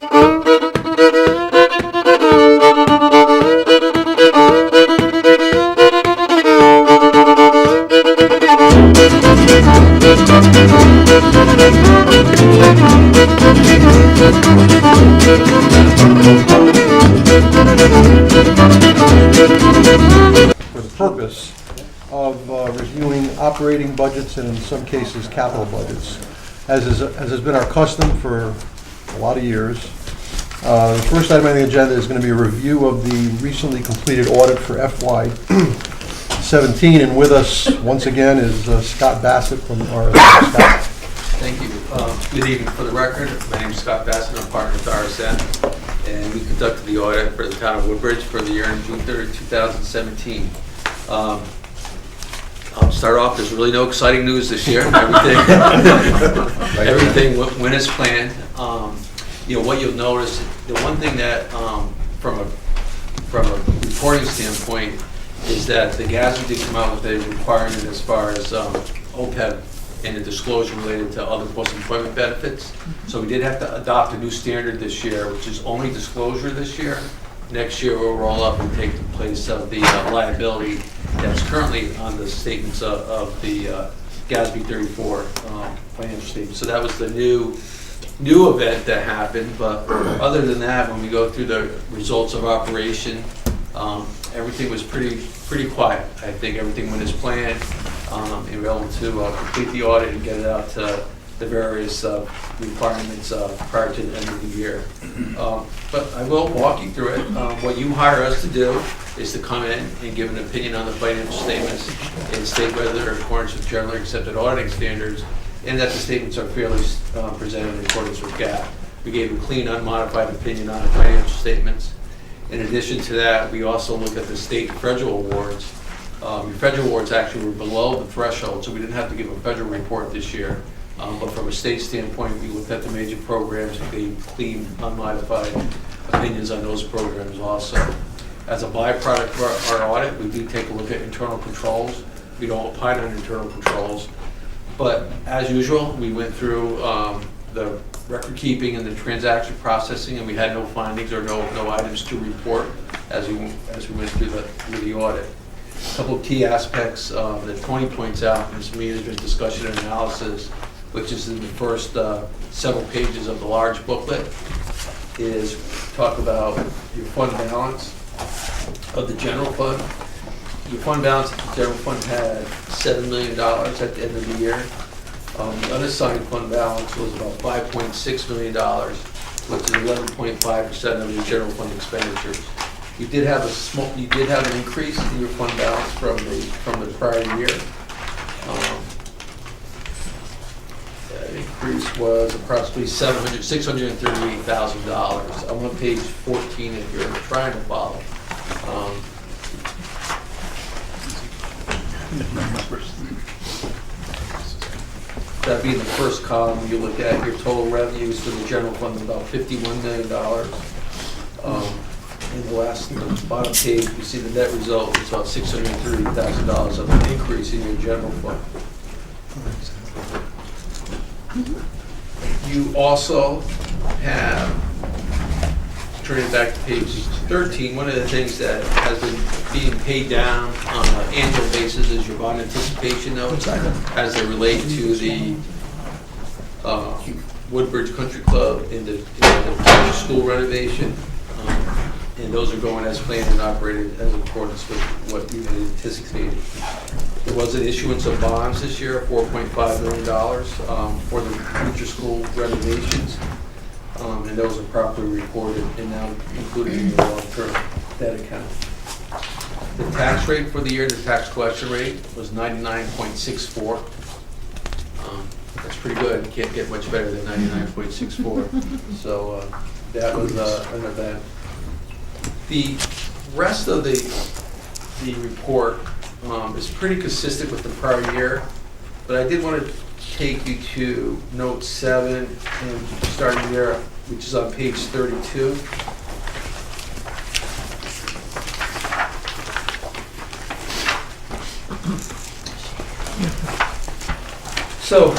For the purpose of reviewing operating budgets and in some cases capital budgets, as has been our custom for a lot of years. The first item on the agenda is going to be a review of the recently completed audit for FY 17, and with us once again is Scott Bassett from our Scott. Thank you. Good evening. For the record, my name is Scott Bassett. I'm partner with RSN, and we conducted the audit for the town of Woodbridge for the year ending June 30, 2017. I'll start off. There's really no exciting news this year. Everything went as planned. What you'll notice, the one thing that from a reporting standpoint is that the GASB did come out with a requirement as far as OPEB and the disclosure related to other post-employment benefits. So we did have to adopt a new standard this year, which is only disclosure this year. Next year we'll roll up and take the place of the liability that's currently on the statements of the GASB 34 financial statement. So that was the new event that happened, but other than that, when we go through the results of operation, everything was pretty quiet. I think everything went as planned, and we were able to complete the audit and get it out to the various requirements prior to the end of the year. But I will walk you through it. What you hire us to do is to come in and give an opinion on the financial statements and state whether they're in accordance with generally accepted auditing standards and that the statements are fairly presented in accordance with GAAP. We gave a clean, unmodified opinion on the financial statements. In addition to that, we also look at the state and federal awards. Your federal awards actually were below the threshold, so we didn't have to give a federal report this year. But from a state standpoint, we looked at the major programs and gave clean, unmodified opinions on those programs also. As a byproduct of our audit, we do take a look at internal controls. We don't opine on internal controls. But as usual, we went through the record keeping and the transaction processing, and we had no findings or no items to report as we went through the audit. A couple of key aspects that Tony points out in his management discussion and analysis, which is in the first several pages of the large booklet, is talk about your fund balance of the general fund. Your fund balance of the general fund had $7 million at the end of the year. The unassigned fund balance was about $5.6 million, which is 11.5% of your general fund expenditures. You did have an increase in your fund balance from the prior year. That increase was approximately $638,000. I'm on page 14 if you're trying to follow. That'd be in the first column. You look at your total revenues for the general fund, about $51 million. In the bottom page, you see the net result is about $630,000 of an increase in your general fund. You also have, turning back to page 13, one of the things that has been being paid down on an annual basis is your bond anticipation notes as they relate to the Woodbridge Country Club and the school renovation. And those are going as planned and operated as in accordance with what we had anticipated. There was an issuance of bonds this year of $4.5 million for the future school renovations. And those are properly reported and now included in the long-term debt account. The tax rate for the year, the tax collection rate, was 99.64. That's pretty good. You can't get much better than 99.64. So that was an event. The rest of the report is pretty consistent with the prior year, but I did want to take you to note 7 and starting there, which is on page 32. So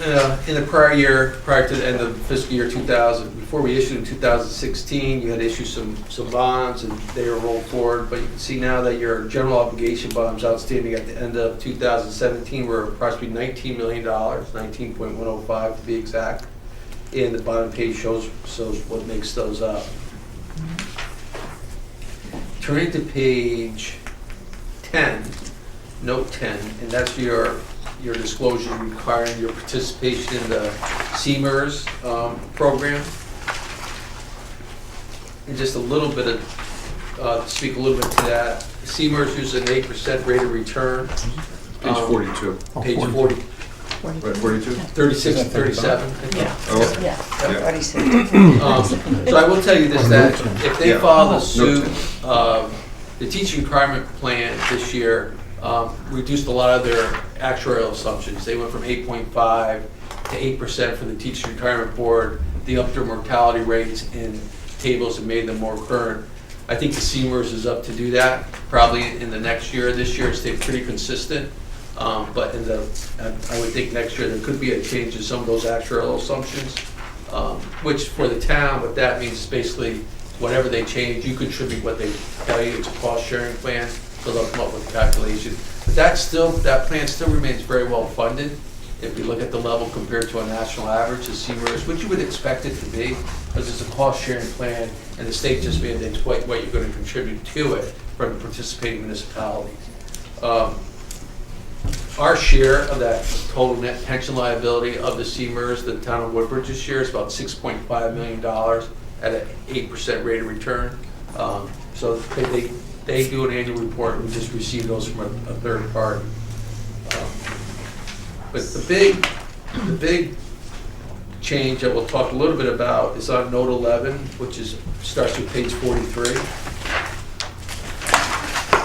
in the prior year, prior to the end of fiscal year 2000, before we issued in 2016, you had to issue some bonds and they were rolled forward. But you can see now that your general obligation bonds outstanding at the end of 2017 were approximately $19 million, 19.105 to be exact. And the bottom page shows what makes those up. Turning to page 10, note 10, and that's your disclosure requiring your participation in the CMERS program. And just a little bit of, speak a little bit to that. CMERS uses an 8% rate of return. Page 42. Page 40, Right, 42? 36 and 37. Yeah. Oh, Yeah, Yeah. 46. So I will tell you this, that if they Yeah. file the suit, the teaching requirement plan this year reduced a lot of their actuarial assumptions. They went from 8.5 to 8% for the teaching retirement board. They upped their mortality rates in tables and made them more current. I think the CMERS is up to do that, probably in the next year. This year it stayed pretty consistent. But I would think next year there could be a change in some of those actuarial assumptions, which for the town, what that means is basically whatever they change, you contribute what they tell you. It's a cost sharing plan, so they'll come up with a calculation. But that plan still remains very well funded. If you look at the level compared to a national average, the CMERS, which you would expect it to be, because it's a cost sharing plan and the state just mandates what you're going to contribute to it from participating municipalities. Our share of that total net pension liability of the CMERS, the town of Woodbridge's share, is about $6.5 million at an 8% rate of return. So they do an annual report, and we just receive those from a third party. But the big change that we'll talk a little bit about is on note 11, which starts with page 43.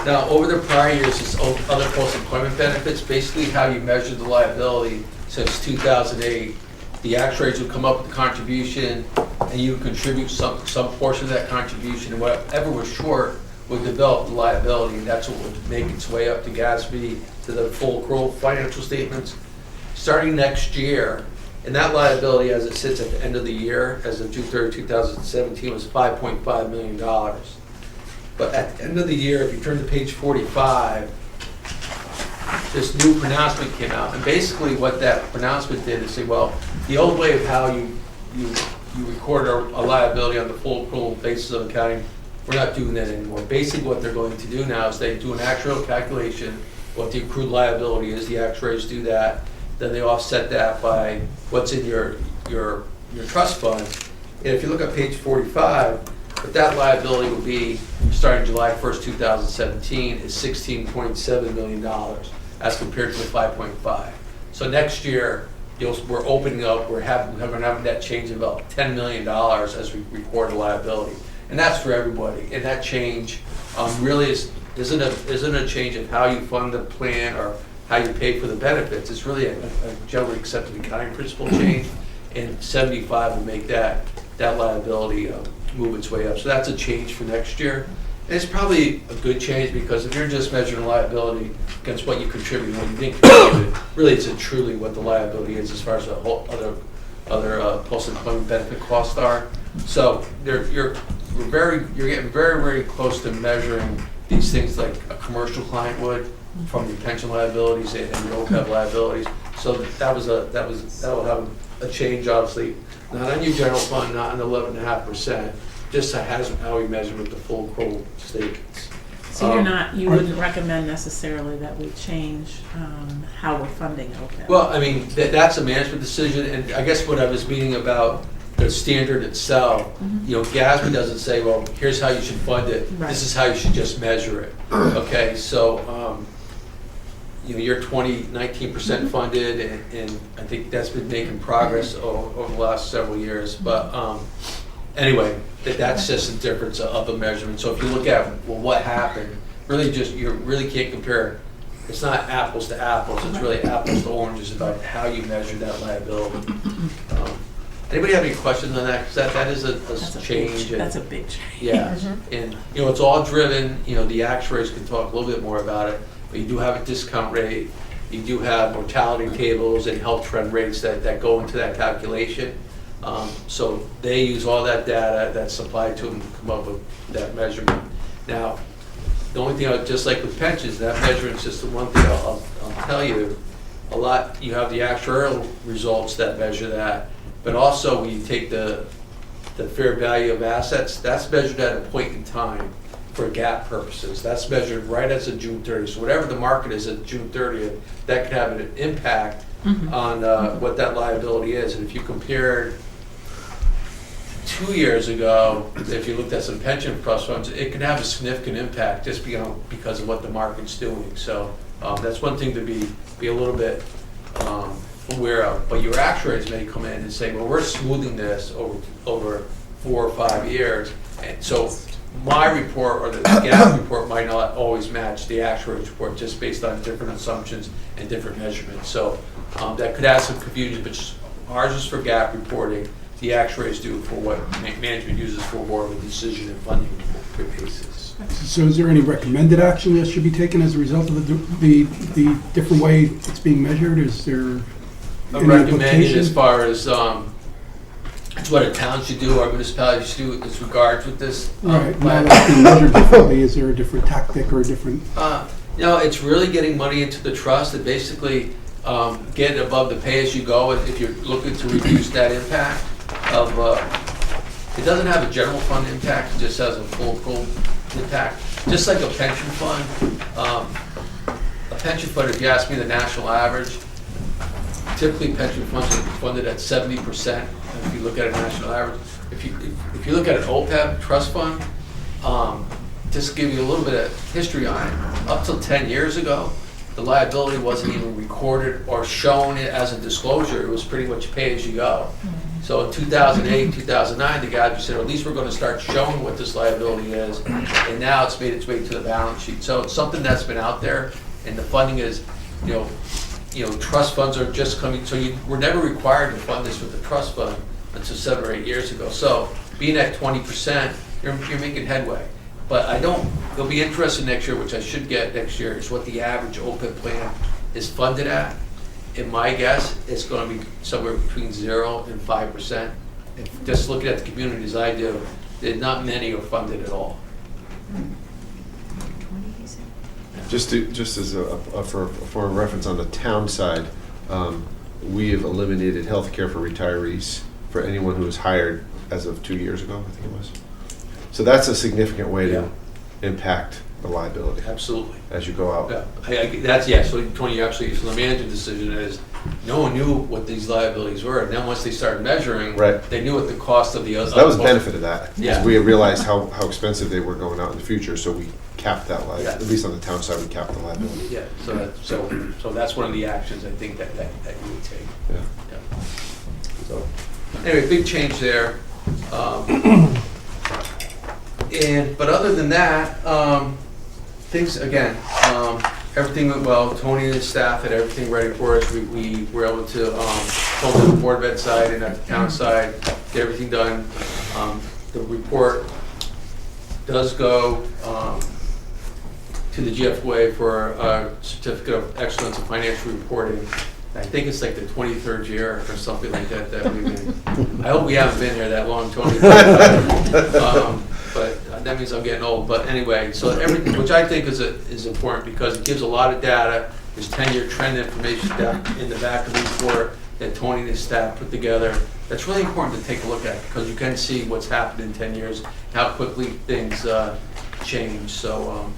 Now, over the prior years, this other post-employment benefits, basically how you measure the liability since 2008, the actuaries would come up with the contribution and you would contribute some portion of that contribution, and whatever was short would develop the liability, and that's what would make its way up to GASB, to the full accrual financial statements. Starting next year, and that liability as it sits at the end of the year, as of June 30, 2017, was $5.5 million. But at the end of the year, if you turn to page 45, this new pronouncement came out. And basically what that pronouncement did is say, well, the old way of how you record a liability on the full accrual basis of accounting, we're not doing that anymore. Basically what they're going to do now is they do an actuarial calculation, what the accrued liability is, the actuaries do that, then they offset that by what's in your trust fund. And if you look at page 45, what that liability will be starting July 1st, 2017 is $16.7 million as compared to the 5.5. So next year, we're opening up, we're going to have a net change of about $10 million as we record a liability. And that's for everybody. And that change really isn't a change of how you fund the plan or how you pay for the benefits. It's really a generally accepted accounting principle change, and 75 will make that liability move its way up. So that's a change for next year. And it's probably a good change, because if you're just measuring liability against what you contribute and what you didn't contribute, really it's truly what the liability is as far as the whole other post-employment benefit costs are. So you're getting very, very close to measuring these things like a commercial client would from your pension liabilities and your OPEB liabilities. So that will have a change, obviously, not on your general fund, not on the 11.5%, just how we measure with the full accrual statements. So you wouldn't recommend necessarily that we change how we're funding OPEB? Well, I mean, that's a management decision, and I guess what I was meaning about the standard itself, GASB doesn't say, well, here's how you should fund it, Right. This is how you should just measure it. Okay, so you're 19% funded, and I think that's been making progress over the last several years. But anyway, that's just a difference of the measurement. So if you look at, well, what happened, you really can't compare. It's not apples to apples. It's really apples to oranges about how you measure that liability. Anybody have any questions on that? Because that is a change. That's a big change. Yeah, and it's all driven. The actuaries can talk a little bit more about it. But you do have a discount rate. you do have mortality tables and health trend rates that go into that calculation. So they use all that data that's supplied to them to come up with that measurement. Now, the only thing, just like with pensions, that measurement's just the one thing I'll tell you. A lot, you have the actuarial results that measure that, but also when you take the fair value of assets, that's measured at a point in time for GAAP purposes. That's measured right as of June 30th. So whatever the market is at June 30th, that could have an impact on what that liability is. And if you compared 2 years ago, if you looked at some pension trust funds, it can have a significant impact just because of what the market's doing. So that's one thing to be a little bit aware of. But your actuaries may come in and say, well, we're smoothing this over 4 or 5 years. And so my report or the GAAP report might not always match the actuary's report just based on different assumptions and different measurements. So that could have some confusion, but ours is for GAAP reporting. The actuaries do for what management uses for more of a decision and funding basis. So is there any recommended action that should be taken as a result of the different way it's being measured? Is there any Recommended implication? as far as it's what a town should do, our municipality should do with this regards with this. Right, now plan. that's being measured differently. Is there a different tactic or a different? No, it's really getting money into the trust and basically getting above the pay-as-you-go if you're looking to reduce that impact of, it doesn't have a general fund impact, it just has a full impact. Just like a pension fund. A pension fund, if you ask me the national average, typically pension funds are funded at 70%. If you look at a national average, if you look at an OPEB trust fund, just to give you a little bit of history on it, up till 10 years ago, the liability wasn't even recorded or shown as a disclosure. It was pretty much pay as you go. So in 2008, 2009, the guys said, at least we're going to start showing what this liability is, and now it's made its way to the balance sheet. So it's something that's been out there, and the funding is, trust funds are just coming. So we're never required to fund this with the trust fund until 7 or 8 years ago. So being at 20%, you're making headway. But it'll be interesting next year, which I should get next year, is what the average OPEB plan is funded at. In my guess, it's going to be somewhere between 0 and 5%. Just looking at the communities I do, not many are funded at all. Just as for a reference on the town side, we have eliminated health care for retirees for anyone who was hired as of 2 years ago, I think it was. So that's a significant way to impact the liability. Absolutely. As you go out. Yeah, so Tony, absolutely, so the management decision is, no one knew what these liabilities were, and then once they started measuring, they knew what the cost of the other. So that was the benefit of that. Yeah. We realized how expensive they were going out in the future, so we capped that liability. Yeah. At least on the town side, we capped the liability. Yeah, so that's one of the actions I think that you would take. Yeah. So, anyway, big change there. But other than that, things, again, everything went well. Tony and his staff had everything ready for us. We were able to, both on the Board of Ed side and at the town side, get everything done. The report does go to the GFOA for a Certificate of Excellence in Financial Reporting. I think it's like the 23rd year or something like that we've been. I hope we haven't been here that long, Tony. But that means I'm getting old. But anyway, so everything, which I think is important because it gives a lot of data. There's 10-year trend information down in the back of the report that Tony and his staff put together. That's really important to take a look at because you can see what's happened in 10 years, how quickly things change. So,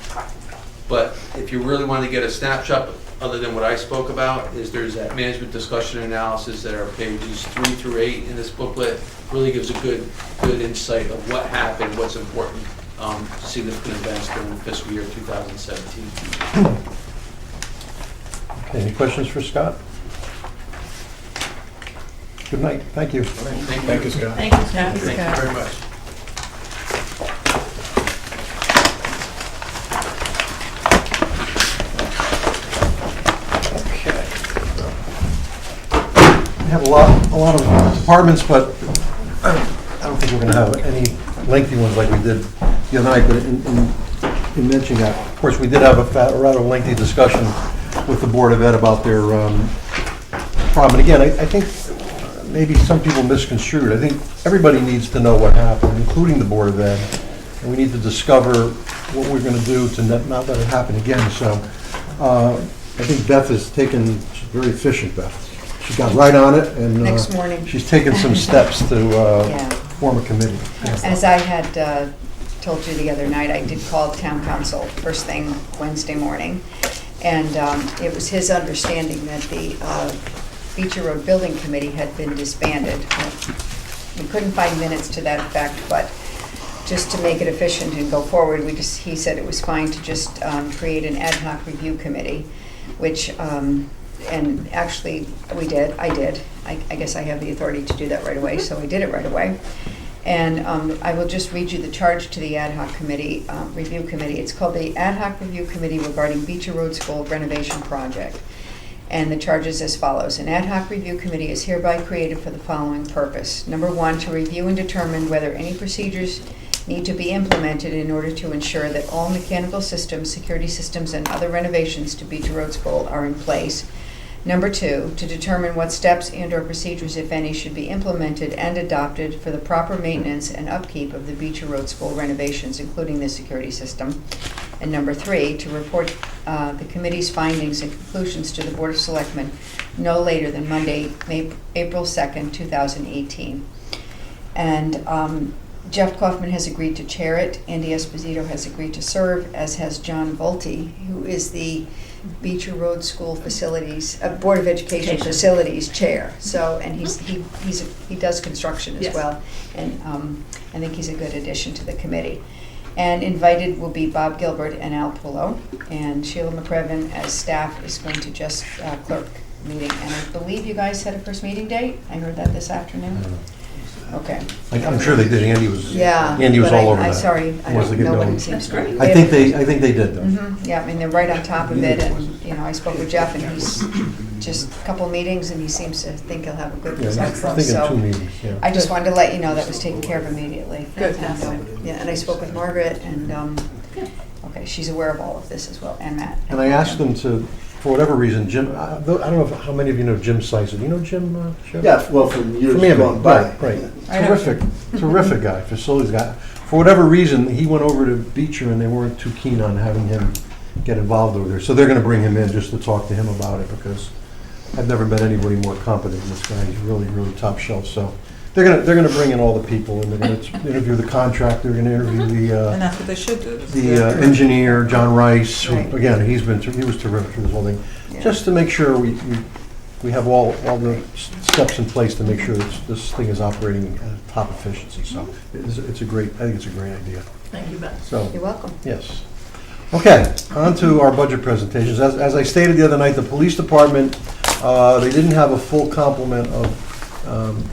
but if you really want to get a snapshot, other than what I spoke about, is there's that management discussion analysis that are pages 3 through 8 in this booklet. Really gives a good insight of what happened, what's important, significant events during the fiscal year 2017. Okay, any questions for Scott? Good night, thank you. Thank you, Scott. Thank you, Scott. Thank you very much. We have a lot of departments, but I don't think we're going to have any lengthy ones like we did the other night. But in mentioning that, of course, we did have a rather lengthy discussion with the Board of Ed about their problem. And again, I think maybe some people misconstrued. I think everybody needs to know what happened, including the Board of Ed. And we need to discover what we're going to do to not let it happen again. So I think Beth has taken, she's very efficient, Beth. She got right on it, and Next morning. she's taken some steps to Yeah. form a committee. As I had told you the other night, I did call town council first thing Wednesday morning, and it was his understanding that the Beecher Road Building Committee had been disbanded. We couldn't find minutes to that effect, but just to make it efficient and go forward, he said it was fine to just create an ad hoc review committee, which, and actually I did. I guess I have the authority to do that right away, so I did it right away. And I will just read you the charge to the ad hoc committee, review committee. It's called the Ad hoc Review Committee regarding Beecher Road School renovation project. And the charge is as follows. An ad hoc review committee is hereby created for the following purpose. Number one, to review and determine whether any procedures need to be implemented in order to ensure that all mechanical systems, security systems, and other renovations to Beecher Road School are in place. Number two, to determine what steps and/or procedures, if any, should be implemented and adopted for the proper maintenance and upkeep of the Beecher Road School renovations, including the security system. And number three, to report the committee's findings and conclusions to the Board of Selectmen no later than Monday, April 2nd, 2018. And Jeff Kaufman has agreed to chair it. Andy Esposito has agreed to serve, as has John Volte, who is the Beecher Road School Facilities, Board of Education Facilities Chair. So, and he does construction as Yes. well, and I think he's a good addition to the committee. And invited will be Bob Gilbert and Al Pullo, and Sheila McCrevin as staff is going to just clerk meeting. And I believe you guys had a first meeting date. I heard that this afternoon. Okay. I'm sure they did. Andy was Yeah. all over I'm that. sorry, I Wants to don't get know what going. it seems. That's great. I think they did, though. Yeah, I mean, they're right on top of it, and, I spoke with Jeff, and he's just a couple meetings, and he seems to think he'll have a good Yeah, result I for us, think in 2 so. meetings, yeah. I just wanted to let you know that was taken care of immediately. Good. And, yeah, and I spoke with Margaret, and, okay, she's aware of all of this as well, and Matt. And I asked them to, for whatever reason, Jim, I don't know how many of you know Jim Sison. You know Jim? Shep? Yeah, well, from years From Amity, gone by. right. I know. Terrific guy, facilities guy. For whatever reason, he went over to Beecher and they weren't too keen on having him get involved over there. So they're gonna bring him in just to talk to him about it, because I've never met anybody more competent than this guy. He's really, really top shelf. So they're gonna bring in all the people, and they're gonna interview the contractor, they're gonna interview And that's what they should do. the engineer, John Rice, who, Right. again, he was terrific for this whole thing. Yeah. Just to make sure we have all the steps in place to make sure that this thing is operating at top efficiency. So I think it's a great idea. Thank you, Beth. So, You're welcome. yes. Okay, on to our budget presentations. As I stated the other night, the police department, they didn't have a full complement of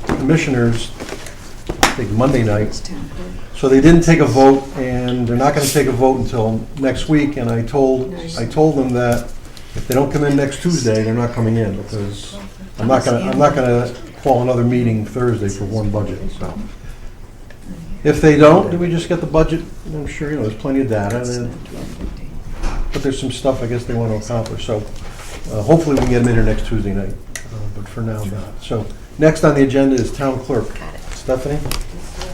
commissioners, I think Monday night. It's town clerk. So they didn't take a vote, and they're not gonna take a vote until next week, and I told them that if they don't come in next Tuesday, they're not coming in, because I'm not gonna call another meeting Thursday for one budget, so. If they don't, then we just get the budget, I'm sure, there's plenty of data, but there's some stuff I guess they want to accomplish, so hopefully we can get them in here next Tuesday night, but for now, not. So, next on the agenda is town clerk. Stephanie?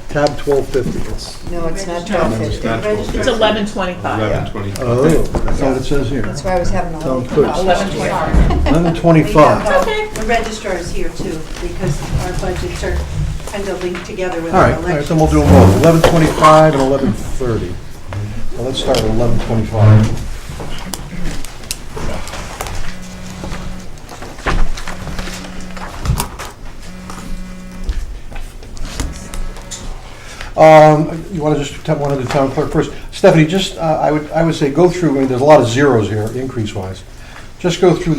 Tab 1250. No, it's not 12:50. It's 11:25. 11:25. Oh, that's all it says here. That's why I was having a little. Sounds good. 11:25. 11:25. Okay. The registrar is here too, because our budgets are kind of linked together with All our right, elections. then we'll do them both, 11:25 and 11:30. Well, let's start with 11:25. You want to just want to do town clerk first? Stephanie, just, I would say go through, there's a lot of zeros here, increase-wise. Just go through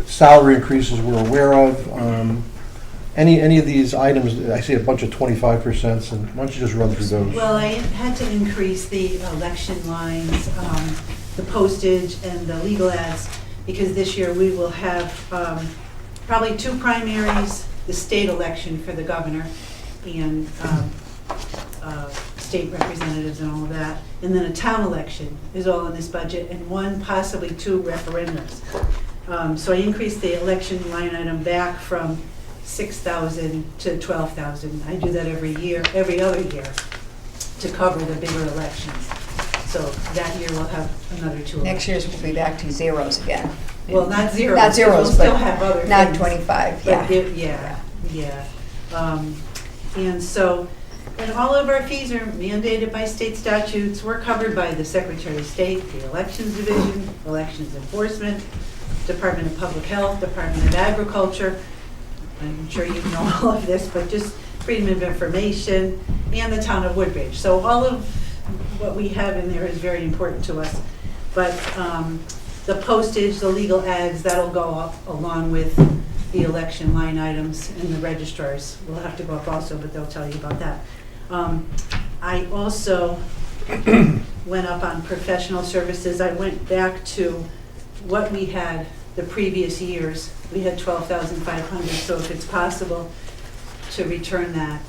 salary increases we're aware of. Any of these items, I see a bunch of 25%, and why don't you just run through those? Well, I had to increase the election lines, the postage and the legal ads, because this year we will have probably 2 primaries, the state election for the governor, and state representatives and all of that. And then a town election is all in this budget, and one, possibly two referendums. So I increased the election line item back from 6,000 to 12,000. I do that every year, every other year, to cover the bigger elections. So that year we'll have another two. Next year's will be back to zeros again. Well, not zeros. Not zeros, We'll still but have other not things. 25, But yeah. yeah. And so, and all of our fees are mandated by state statutes. We're covered by the Secretary of State, the Elections Division, Elections Enforcement, Department of Public Health, Department of Agriculture. I'm sure you know all of this, but just Freedom of Information, and the town of Woodbridge. So all of what we have in there is very important to us. But the postage, the legal ads, that'll go up along with the election line items, and the registrars will have to go up also, but they'll tell you about that. I also went up on professional services. I went back to what we had the previous years. We had 12,500, so if it's possible to return that,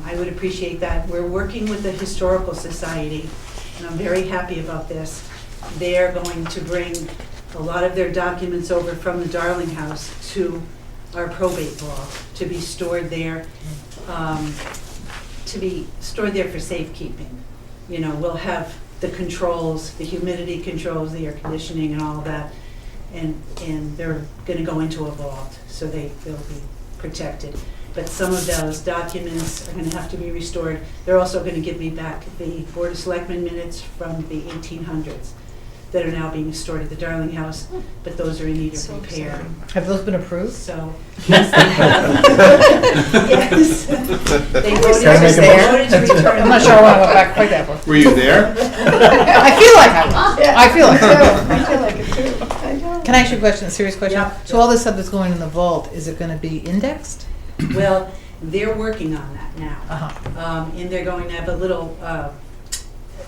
I would appreciate that. We're working with the Historical Society, and I'm very happy about this. They're going to bring a lot of their documents over from the Darling House to our probate vault to be stored there, for safekeeping. You know, we'll have the controls, the humidity controls, the air conditioning and all of that, and they're gonna go into a vault, so they'll be protected. But some of those documents are gonna have to be restored. They're also gonna give me back the Board of Selectmen minutes from the 1800s that are now being stored at the Darling House, but those are in need So of repair. exciting. Have those been approved? So, yes, they have. Yes. They voted Can I make a to return. I'm not sure I want to go back quite that far. Were you there? I feel like I was. Yeah. I feel like I feel like it too. I know. Can I ask you a question, a serious question? Yeah. So all this stuff that's going in the vault, is it going to be indexed? Well, they're working on that now. Uh-huh. And they're going to have a little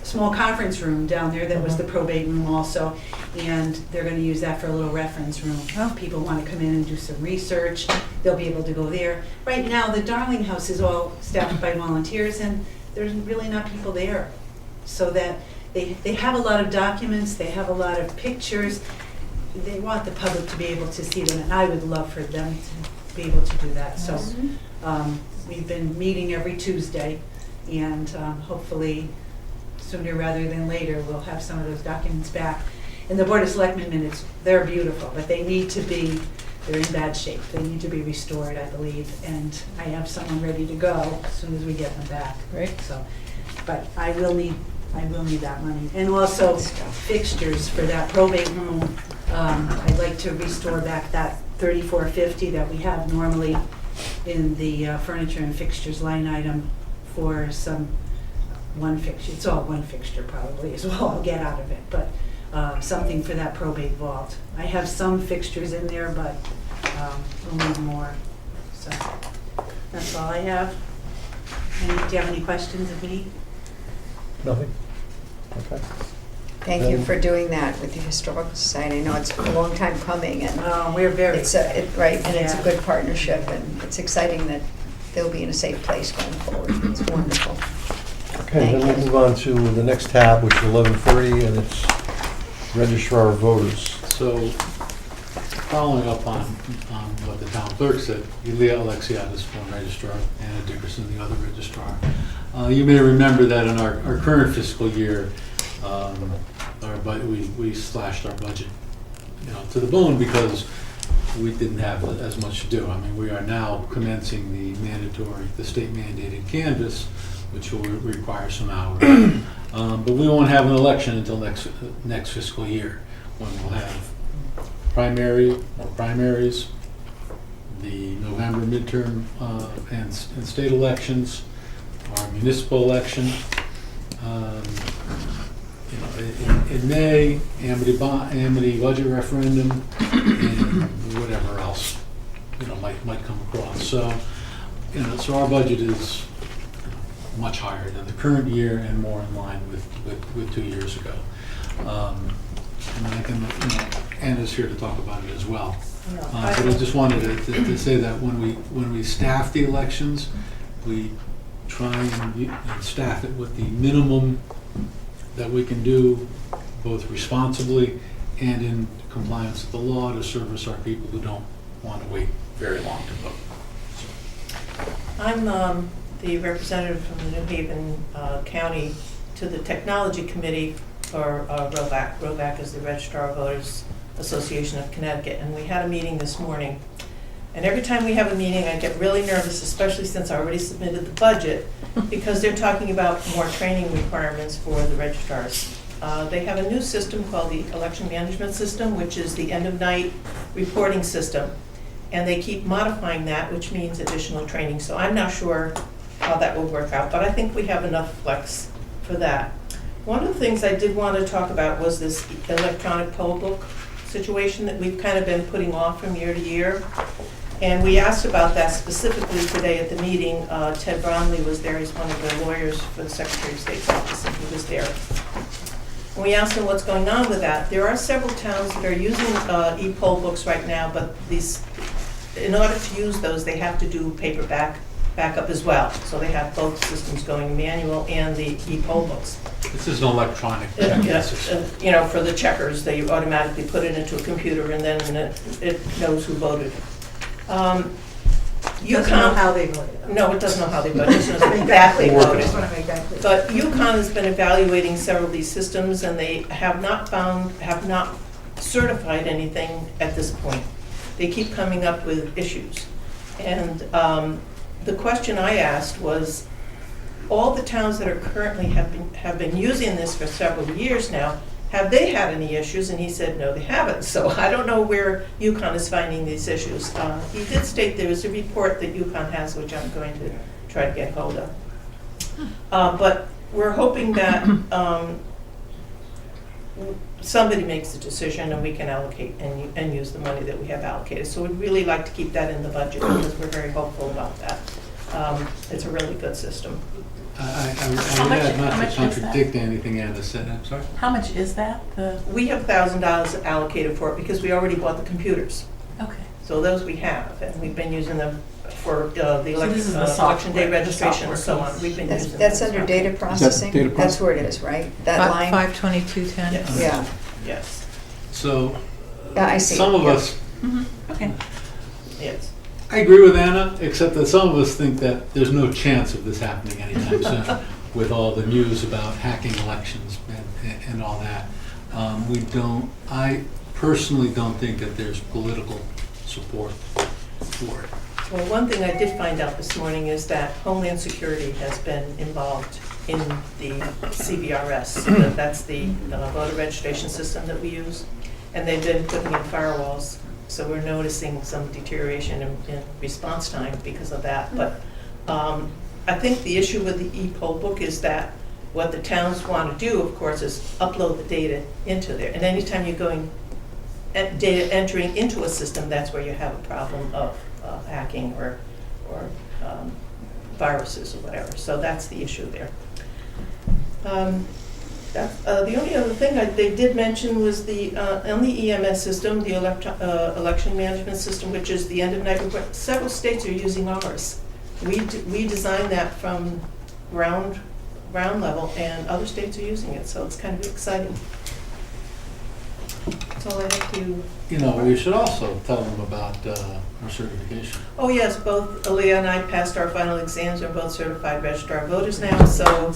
small conference room down there that was the probate room also, and they're going to use that for a little reference room. If people want to come in and do some research, they'll be able to go there. Right now, the Darling House is all staffed by volunteers, and there's really not people there. So that they have a lot of documents, they have a lot of pictures. They want the public to be able to see them, and I would love for them to be able to do that. So we've been meeting every Tuesday, and hopefully sooner rather than later, we'll have some of those documents back. And the Board of Selectmen minutes, they're beautiful, but they're in bad shape. They need to be restored, I believe, and I have someone ready to go as soon as we get them back. Great. So, but I will need that money. And also fixtures for that probate room. I'd like to restore back that $34.50 that we have normally in the furniture and fixtures line item for some one fixture. It's all one fixture probably is all I'll get out of it, but something for that probate vault. I have some fixtures in there, but we'll need more. So that's all I have. Do you have any questions of me? Nothing? Okay. Thank you for doing that with the Historical Society. I know it's a long time coming, and We're very. it's a good partnership, and it's exciting that they'll be in a safe place going forward. It's wonderful. Okay, then Thank we you. move on to the next tab, which is 11:30, and it's Registrar of Voters. So, following up on what the town clerk said, Leah Alexiadis, one registrar, Anna Dickerson, the other registrar. You may remember that in our current fiscal year, we slashed our budget, to the bone because we didn't have as much to do. I mean, we are now commencing the state mandated canvass, which will require some hours. But we won't have an election until next fiscal year, when we'll have primaries, the November midterm and state elections, our municipal election. In May, amity budget referendum, and whatever else might come across. So, so our budget is much higher than the current year and more in line with 2 years ago. And I can, Anna's here to talk about it as well. But I just wanted to say that when we staff the elections, we try and staff it with the minimum that we can do, both responsibly and in compliance with the law, to service our people who don't want to wait very long to vote. I'm the representative from the New Haven County to the Technology Committee for ROVAC. ROVAC is the Registrar of Voters Association of Connecticut, and we had a meeting this morning. And every time we have a meeting, I get really nervous, especially since I already submitted the budget, because they're talking about more training requirements for the registrars. They have a new system called the Election Management System, which is the end-of-night reporting system. And they keep modifying that, which means additional training. So I'm not sure how that will work out, but I think we have enough flex for that. One of the things I did want to talk about was this electronic poll book situation that we've kind of been putting off from year to year. And we asked about that specifically today at the meeting. Ted Bromley was there. He's one of the lawyers for the Secretary of State's office, and he was there. And we asked him what's going on with that. There are several towns that are using e-poll books right now, but these, in order to use those, they have to do paper backup as well. So they have both systems going, manual and the e-poll books. This is an electronic system. You know, for the checkers, they automatically put it into a computer, and then it knows who voted. Doesn't know how they voted. No, it doesn't know how they voted. It just knows exactly I voted. just want to make that clear. But UConn has been evaluating several of these systems, and they have not certified anything at this point. They keep coming up with issues. And the question I asked was, all the towns that are currently have been using this for several years now, have they had any issues? And he said, no, they haven't. So I don't know where UConn is finding these issues. He did state there is a report that UConn has, which I'm going to try to get hold of. But we're hoping that somebody makes the decision and we can allocate and use the money that we have allocated. So we'd really like to keep that in the budget because we're very hopeful about that. It's a really good system. I How would much- add, how not much to is that? contradict anything Anna said, I'm sorry. How much is that? We have $1,000 allocated for it because we already bought the computers. Okay. So those we have, and we've been using them for the So this election, is the election day software, the registration and so software on. We've been That's, using that's them. under data processing? data That's where it is, right? That line? 52210. Yes. Yeah, Yes, So, yeah, I see. some of Yeah. us, Okay. yes. I agree with Anna, except that some of us think that there's no chance of this happening anytime soon with all the news about hacking elections and all that. I personally don't think that there's political support for it. Well, one thing I did find out this morning is that Homeland Security has been involved in the CVRS. So that's the voter registration system that we use. And they've been putting in firewalls. So we're noticing some deterioration in response time because of that. But I think the issue with the e-poll book is that what the towns want to do, of course, is upload the data into there. And anytime you're going, data entering into a system, that's where you have a problem of hacking or viruses or whatever. So that's the issue there. The only other thing they did mention was on the EMS system, the election management system, which is the end of night report. Several states are using ours. We designed that from ground level, and other states are using it, so it's kind of exciting. That's all I have to. You know, we should also tell them about our certification. Oh yes, both Aaliyah and I passed our final exams. We're both certified registrar of voters now, so.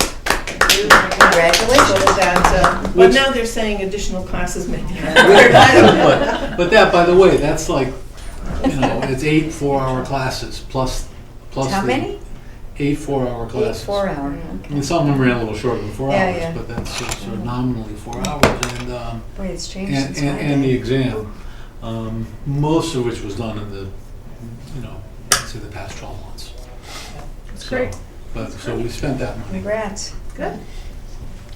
Congratulations. So that, but Which- now they're saying additional classes may be required. I don't know. But that, by the way, that's like, it's 8 4-hour classes plus How the many? 8 4-hour classes. 4 hour, I okay. mean, some of them ran a little shorter than 4 Yeah, hours, yeah. but that's sort of nominally 4 hours, and Boy, it's changed since my and the day. exam, most of which was done in the, let's say the past 12 months. That's great. So we spent that money. Congrats. Good.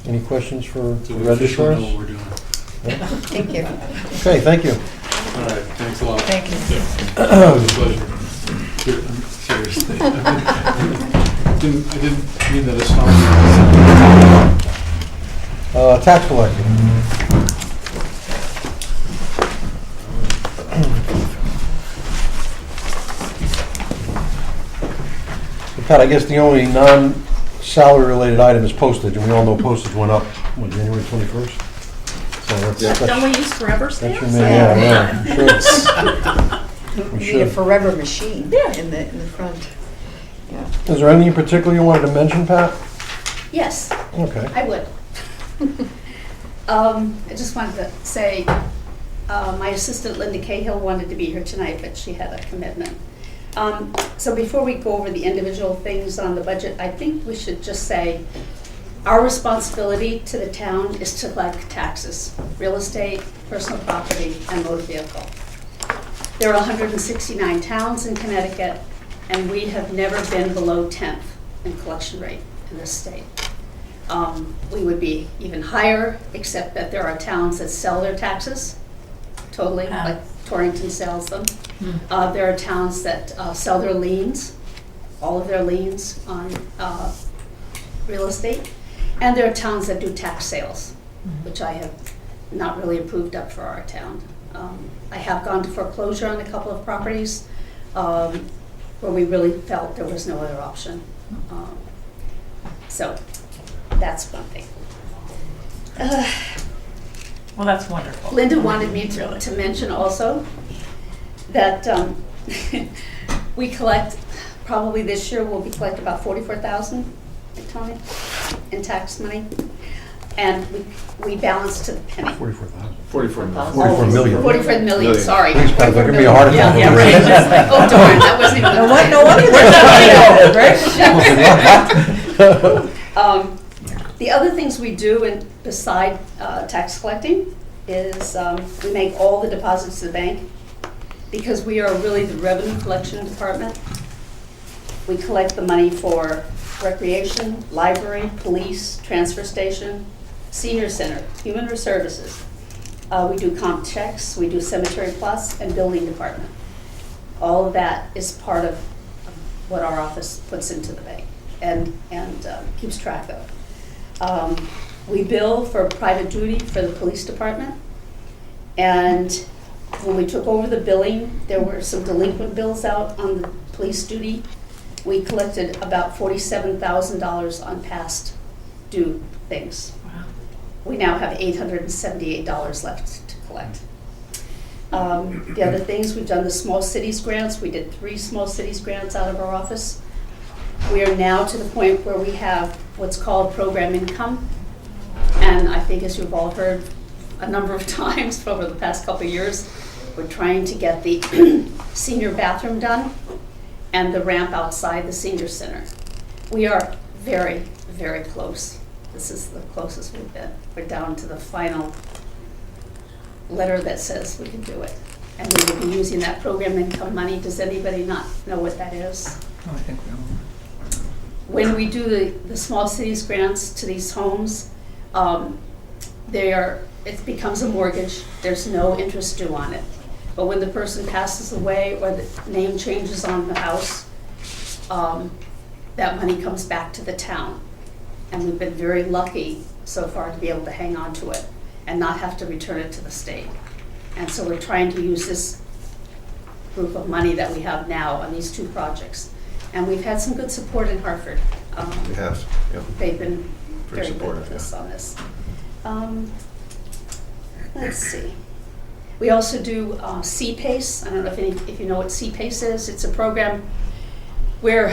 Any questions for So the we officially registrars? know what we're doing. Thank you. Okay, thank you. All right, thanks a lot. Thank you. It was a pleasure. Seriously. I didn't mean that as Tax collector. The Pat, I guess the only non-salary related item is postage, and we all know postage went up, what, January 21st? So Don't we use forever that's stamps? your man, yeah, sure. We We need a should. forever machine Yeah. in the front. Yeah. Is there anything in particular you wanted to mention, Pat? Yes, Okay. I would. I just wanted to say, my assistant Linda Cahill wanted to be here tonight, but she had a commitment. So before we go over the individual things on the budget, I think we should just say, our responsibility to the town is to collect taxes, real estate, personal property, and motor vehicle. There are 169 towns in Connecticut, and we have never been below 10th in collection rate in this state. We would be even higher, except that there are towns that sell their taxes totally, like Torrington sells them. There are towns that sell their liens, all of their liens on real estate. And there are towns that do tax sales, which I have not really approved up for our town. I have gone to foreclosure on a couple of properties where we really felt there was no other option. So that's one thing. Well, that's wonderful. Linda wanted me to mention also that we collect, probably this year we'll be collecting about 44,000, Tony, in tax money. And we balance to the penny. 44,000. 44 million. 44 million. 44 million, sorry. Thanks, Pat, that could be a heart attack. Yeah, Right, just like, oh darn, that wasn't even. No wonder we're not right? The other things we do, and beside tax collecting, is we make all the deposits to the bank, because we are really the revenue collection department. We collect the money for recreation, library, police, transfer station, senior center, human services. We do comp checks, we do cemetery plus, and building department. All of that is part of what our office puts into the bank and keeps track of. We bill for private duty for the police department. And when we took over the billing, there were some delinquent bills out on the police duty. We collected about $47,000 on past due things. Wow. We now have $878 left to collect. The other things, we've done the small cities grants. We did 3 small cities grants out of our office. We are now to the point where we have what's called program income. And I think, as you've all heard a number of times over the past couple of years, we're trying to get the senior bathroom done and the ramp outside the senior center. We are very, very close. This is the closest we've been. We're down to the final letter that says we can do it. And we will be using that program income money. Does anybody not know what that is? I think we all. When we do the small cities grants to these homes, it becomes a mortgage. There's no interest due on it. But when the person passes away or the name changes on the house, that money comes back to the town. And we've been very lucky so far to be able to hang on to it and not have to return it to the state. And so we're trying to use this group of money that we have now on these 2 projects. And we've had some good support in Hartford. We have, yeah. They've been Very very good supportive, with us yeah. on this. Let's see. We also do CPACE. I don't know if you know what CPACE is. It's a program where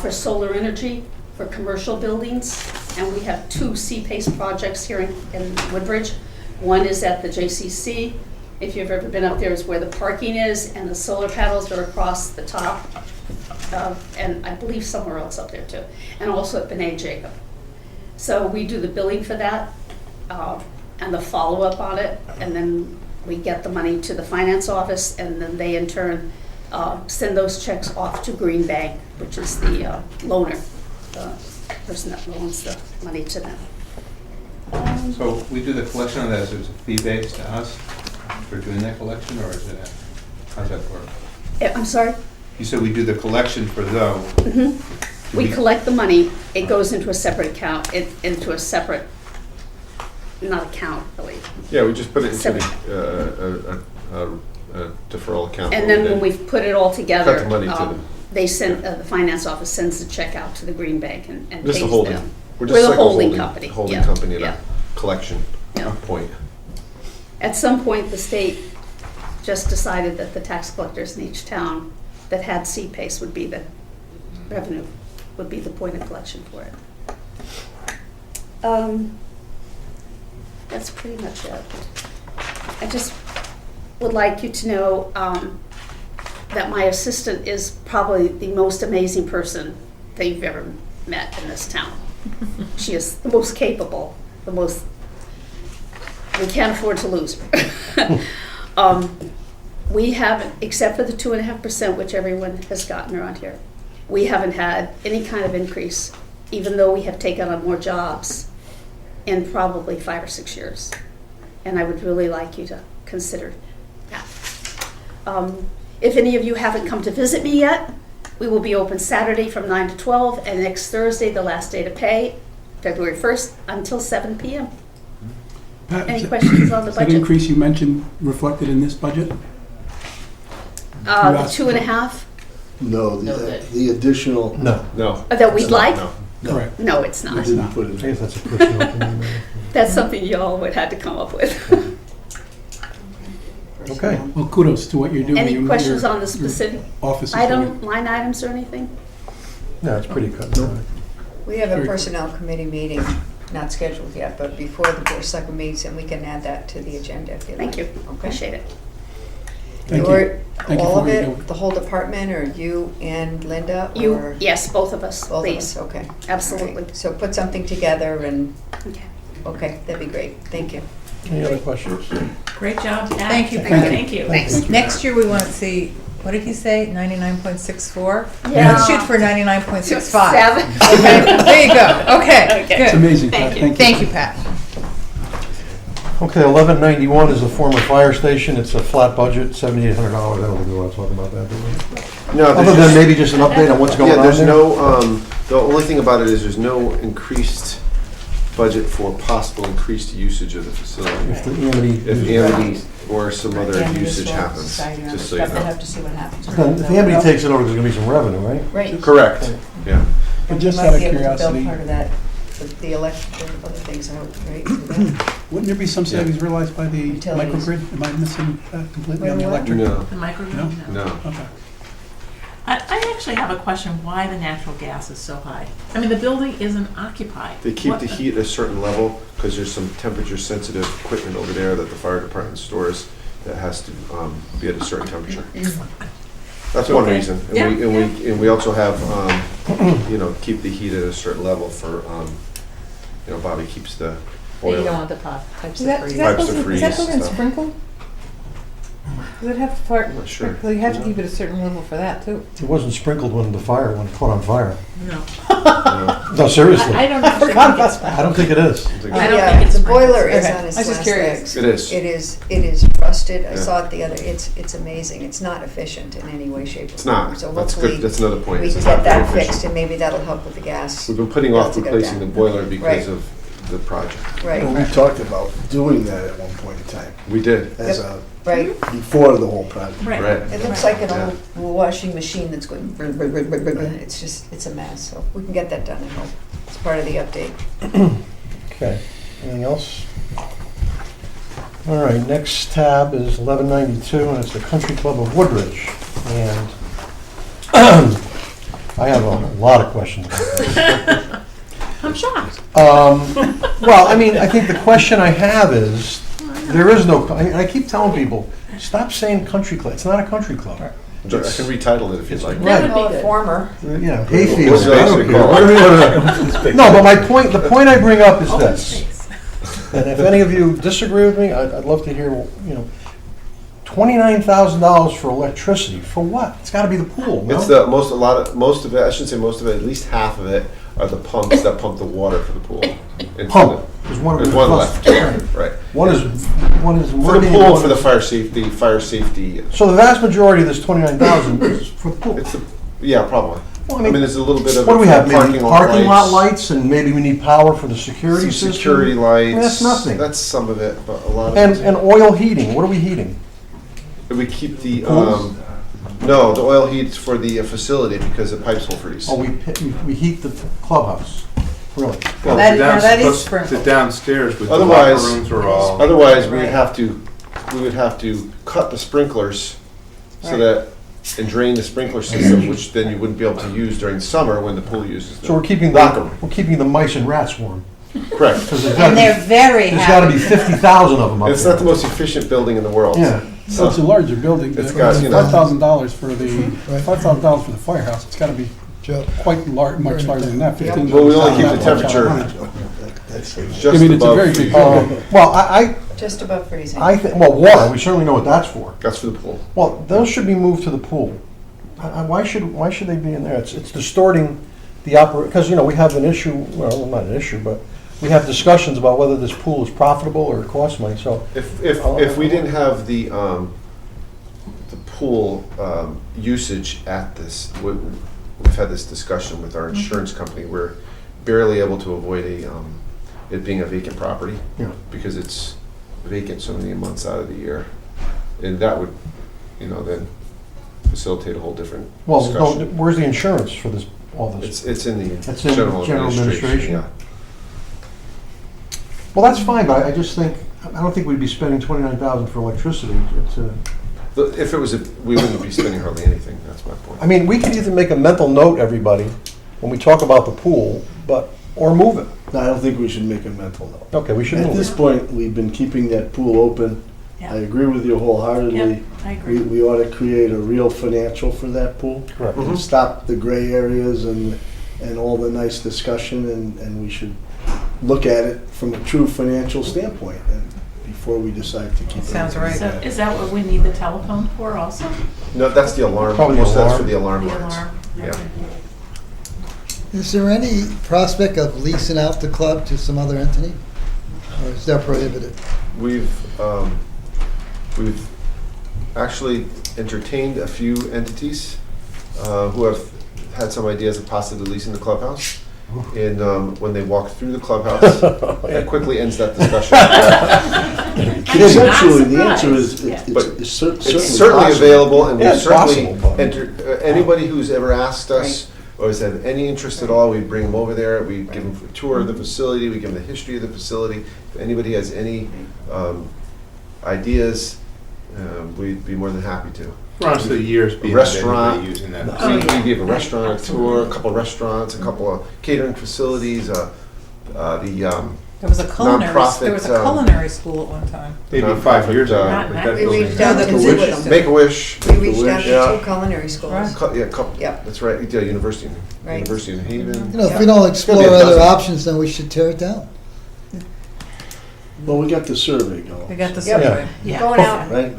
for solar energy for commercial buildings, and we have 2 CPACE projects here in Woodbridge. One is at the JCC. If you've ever been up there, is where the parking is, and the solar panels are across the top, and I believe somewhere else up there too, and also at B'nai Jacob. So we do the billing for that and the follow-up on it, and then we get the money to the finance office, and then they in turn send those checks off to Green Bank, which is the loaner, the person that loans the money to them. So we do the collection of that, so it's a fee based to us for doing that collection, or is it, how's that work? I'm sorry? You said we do the collection for those. Mm-hmm. We collect the money, it goes into a separate account, into a separate, not account, really. Yeah, we just put it into Separate. a deferral account. And then when we've put it all together. Cut the money to them. they send, the finance office sends the check out to the Green Bank and pays Just a holding. them. We're We're just the like a holding company. Holding Yeah, company and yeah. a collection Yeah. point. At some point, the state just decided that the tax collectors in each town that had CPACE would be the revenue, would be the point of collection for it. That's pretty much it. I just would like you to know that my assistant is probably the most amazing person that you've ever met in this town. She is the most capable, the most, we can't afford to lose her. We haven't, except for the 2.5%, which everyone has gotten around here, we haven't had any kind of increase, even though we have taken on more jobs in probably 5 or 6 years. And I would really like you to consider that. If any of you haven't come to visit me yet, we will be open Saturday from 9 to 12, and next Thursday, the last day to pay, February 1st, until 7 p.m. Pat, Any questions on the is that budget? increase you mentioned reflected in this budget? The asked for- 2.5, No, No, the additional, No. No. that we'd like? No. Correct. No, it's we not. didn't put I it guess in. that's a personal opinion. maybe. That's something y'all would have to come up with. Okay. Well, kudos to what you're doing. Any in questions your- on the specific your office is doing. item, line items or anything? No, it's pretty cut and dry. We have a Very personnel committee meeting, not scheduled yet, but before the board of selectmen meets, and we can add that to the agenda if you like. Thank you, Okay? appreciate it. Thank Or you. Thank you all for of what you're it, doing. the whole department, or you and Linda? You, or yes, both of us, Both of please. us, okay. Absolutely. All right. So put something together and, Okay. okay, that'd be great. Thank you. Any other questions? Great job, Pat. Thank you. Thank you. Thanks. Next year, we want to see, what did he say, 99.64? Yeah. Let's shoot for 99.65. 7. Okay, there you go. Okay, Okay. It's good. amazing, Pat. Thank you. Thank you, Pat. Okay, 1191 is the former fire station. It's a flat budget, $7,800. I don't think we want to talk about that, do we? No, Other than maybe just an update on what's going yeah, on there's there? no, the only thing about it is there's no increased budget for possible increased usage of the facility. If the Amity, If Amity or some other Amity usage Historical happens, Society, just so you We'll know. have to see what happens. then if Amity takes it over, there's going to be some revenue, right? Right. Correct, yeah. But just You out might of be able to curiosity, build part of that, the electric, the other things out, right? through that. wouldn't there be some savings realized by the Utilities. microgrid? Am I missing completely on the Wait, what? electric? No, The microgrid? No? no. Okay. I actually have a question, why the natural gas is so high? I mean, the building isn't occupied. They keep What the heat at a certain level because there's some temperature-sensitive equipment over there that the fire department stores that has to be at a certain temperature. That's one Okay. reason. Yeah, And we also have, keep the heat at a certain level for, Bobby keeps the You don't oil. want the pipes Is that Pipes to building, freeze is that building stuff. sprinkled? Does it have fire? I'm not sure. Well, you have to keep it a certain level for that, too. It wasn't sprinkled when it caught on fire. No. No. No, seriously. I don't I forgot about that. I don't think it is. I don't Yeah, think it's the boiler is Okay. on its I was just last curious. legs. It is. It is rusted. I Yeah. saw it the other, it's amazing. It's not efficient in any way, shape, or It's form. not. So That's hopefully, good. That's another point. we It's can not get very that fixed, efficient. and maybe that'll help with the gas. We've been putting off That's a good replacing the down. boiler because Right. of the project. Right, And we talked about doing that at one point in time, We did. as a, right. before the whole project. Right. Right. It looks like an Yeah. old washing machine that's going, brr, brr, brr, brr, brr, brr. It's a mess. So we can get that done, I hope. It's part of the update. Okay, anything else? All right, next tab is 1192, and it's the Country Club of Woodridge. And I have a lot of questions about this. I'm shocked. Well, I mean, I think the question I have is, there is no, I keep telling people, stop saying country club. It's not a country club. I can retitle it if you'd like. That would Call be it good. former. Yeah, hayfield. What's it I don't actually care. called? Whatever you wanna- No, but the point I bring up is Open this. space. And if any of you disagree with me, I'd love to hear, $29,000 for electricity, for what? It's gotta be the pool, no? It's most of it, I shouldn't say most of it, at least half of it are the pumps that pump the water for the pool. Into Pump. the- There's one of There's them. one left, right. One is For the working, pool, one for the is- fire safety, So the vast majority of this 29,000 is for the pool. yeah, probably. Well, I mean, there's a little bit of. What do we have, maybe parking parking lot lights, and maybe we need power for the security Some system? security lights. That's nothing. That's some of it, but a lot of And, it. and oil heating, what are we heating? We keep the, Pools? No, the oil heat's for the facility because the pipes will freeze. Oh, we heat the clubhouse, really? Well, That- the now that is downstairs, sprinkled. the downstairs with the Otherwise, locker rooms are all. otherwise we would Right. have to cut the sprinklers so Right. that, and drain the sprinkler system, which then you wouldn't be able to use during summer when the pool uses So we're them. keeping Locker room. the mice and rats warm. Correct. Because And they're very there's gotta be happy. 50,000 of them up there. It's not the most efficient building in the world. Yeah. So it's a larger building. It's got, you know- $5,000 for the, $5,000 for the firehouse, it's gotta be Joe. quite much larger than that, 15. Well, we only keep the Not much temperature on it. It's I just mean, it's a above very big freezing. building. Well, I Just above freezing. think, well, water, we certainly know what that's for. That's for the pool. Well, those should be moved to the pool. Why should they be in there? It's distorting the because, we have an issue, well, not an issue, but we have discussions about whether this pool is profitable or it costs money, so. If we didn't have the pool usage at this, we've had this discussion with our insurance company, we're barely able to avoid it being a vacant property. Yeah. Because it's vacant so many months out of the year. And that would, then facilitate a whole different Well, discussion. where's the insurance for this, all this? It's in the It's in general general administration, administration? yeah. Well, that's fine, but I just think, I don't think we'd be spending 29,000 for electricity. If it was, we wouldn't be spending hardly anything, that's my point. I mean, we could either make a mental note, everybody, when we talk about the pool, or move it. No, I don't think we should make a mental note. Okay, we should At move this it. point, we've been keeping that pool open. Yeah. I agree with you wholeheartedly. Yep, I agree. We ought to create a real financial for that pool. Correct. And stop the gray areas and all the nice discussion, and we should look at it from a true financial standpoint and before we decide to keep it. Sounds open. right. So is that what we need the telephone for also? No, that's the alarm, Probably most of that's alarm. for the alarm The lines. alarm? Yeah. Okay. Is there any prospect of leasing out the club to some other entity? Or is that prohibited? We've actually entertained a few entities who have had some ideas of possibly leasing the clubhouse. And when they walk through the clubhouse, that quickly ends that discussion. Conceptually, the answer is, But it's certainly It's certainly possible. available, and Yeah, we it's certainly possible, but- anybody who's ever asked us or has had any interest at all, we bring them over there, we give them a tour of the facility, we give them the history of the facility. If anybody has any ideas, we'd be more than happy to. We're honestly years A beyond restaurant. anybody using that. We gave a restaurant a tour, a couple of restaurants, a couple of catering facilities, There was a Nonprofit, culinary school at one time. Maybe 5 years ago. Not- but not- that We building- reached out No, to the two of Wish- them. Make-A-Wish. We reached out Yeah. to two culinary schools. Right. Yeah, couple, Yep. that's right, yeah, University Right. of Haven. You know, if we don't explore Could be a other dozen. options, then we should tear it down. Well, we got the survey We going, got the Yep. survey. Yeah. Going out right?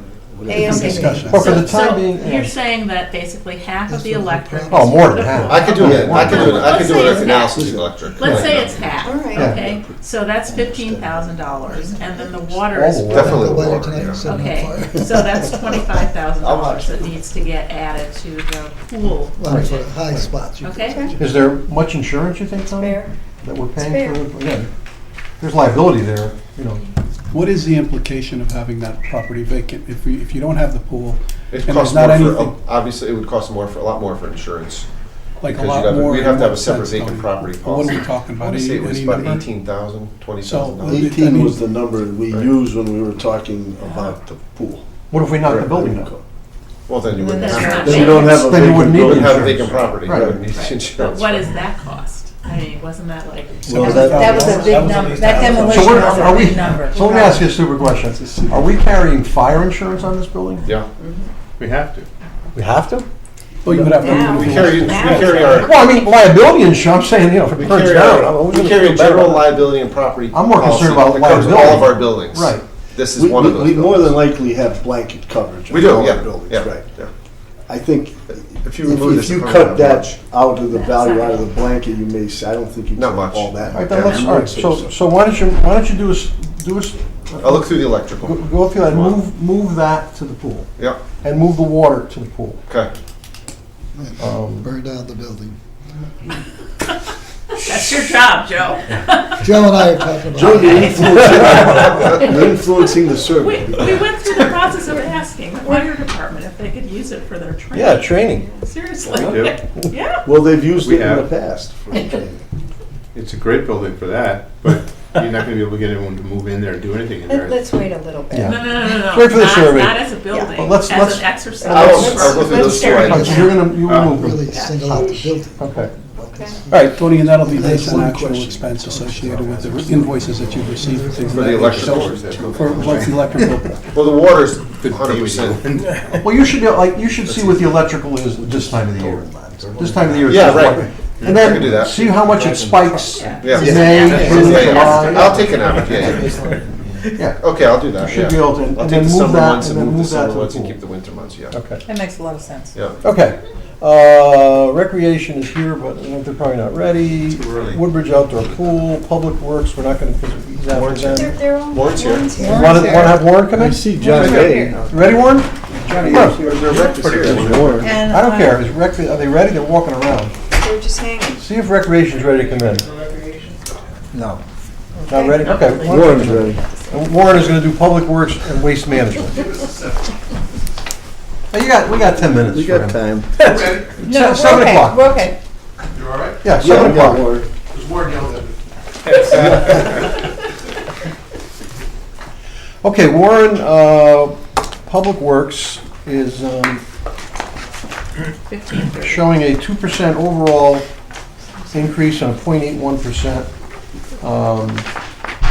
ASAP. Discussion. But for the So time being, you're yeah. saying that basically half of the electric. Oh, is more for than the half. pool. I could do it, I could do it, I Let's could do say an it's analysis half. of electric. Let's say Right it's now. half, All right. okay? So that's $15,000, and then the water All is. the water. Definitely Go later water, tonight, yeah. set it on Okay, fire. so that's $25,000 that needs to get added to the pool Well, for budget, high spots. you could- okay? Is there much insurance, you think, Tom? Fair. That we're It's paying for? Again, there's liability there, What is the implication of having that property vacant? If you don't have the pool, It and costs there's not more for, anything, obviously, it would cost a lot more for insurance. like a Because lot you'd more. we'd have in to have a what separate sense, vacant Tony? property But what are we policy. talking I about? want to say it was Any about number? $18,000, $20,000. 18 was the number we Right. used when we were talking about the pool. What if we knock the building down? Well, then you wouldn't Then have. that's to- not Then you don't have a Then you vacant wouldn't need You building. wouldn't have a insurance. vacant property, you Right. wouldn't need But insurance. what does that cost? I mean, wasn't that like? Well, That was a big number, that demolition So was are a we, big number. so let me ask you a stupid question. Are we carrying fire insurance on this building? Yeah. We have to. We have to? Well, you would have Now. We to. carry our, Well, I mean, liability insurance, I'm saying, if we it burns carry down. our, who's we gonna carry feel a better general about it? liability and property I'm more policy concerned about that covers all liability. of our buildings. Right. This is one of those We more than buildings. likely have blanket coverage We on do, all yeah, our buildings, yeah, right? yeah. I think If you remove this. if you it's probably cut not that much. out of the That's value not out of the blanket, you may say, I don't think you Not can much. all that. All right, then let's, all right, so why don't you do us, I'll look through the electrical. go through that, and move that to the pool, Yeah, and move the water to the pool. okay. Burn down the building. That's your job, Joe. Joe and I are talking about. Joe, you're influencing the We survey. went through the process of asking the fire department if they could use it for their training. Yeah, training. Seriously. We do. Yeah. Well, they've used We it in have. the past for training. It's a great building for that, but you're not gonna be able to get everyone to move in there and do anything in there. Let's wait a little bit. Yeah. No. Wait for the Not- survey. Not as a building, But let's- as an exercise. I'll go through those two Right, items. so you're gonna, you will move Really them. single out the building. Okay. Okay. All right, Tony, and that'll be based on One actual question. expense associated with the invoices that you've received for things For like the that. electrical. For what's the electrical. Well, the water's 100%. well, you should, you should see what the electrical is this time of the year. This time of the year. is Yeah, just right. like- And I can do then that. see how much it spikes. Yeah. May, June, July. I'll take an average, yeah. Yeah. Okay, I'll do that, You should yeah. be able to- and I'll then take the move summer that- months and and then move the move that to summer the months and pool. keep the winter months, yeah. Okay. That makes a lot of sense. Yeah. Okay. Recreation is here, but they're probably not ready. Too early. Woodbridge Outdoor Pool, Public Works, we're not gonna, because he's after Warren's them. They're all. Warren's here. Warren's Want to have Warren come I in? see John Day. You ready, Warren? Johnny, Come on. their breakfast here. And, I don't care. Is are they ready? They're walking around. They're just hanging. See if Recreation's ready to come in. No. Not ready? Okay. Warren's ready. And Warren is gonna do Public Works and Waste Management. Hey, we got 10 minutes We for got him. time. no, we're 7 okay, o'clock. we're okay. You're all right? Yeah, Yeah, 7 we got o'clock. Warren. Because Warren yelled at me. Okay, Warren, Public Works is 15. showing a 2% overall increase and a 0.81%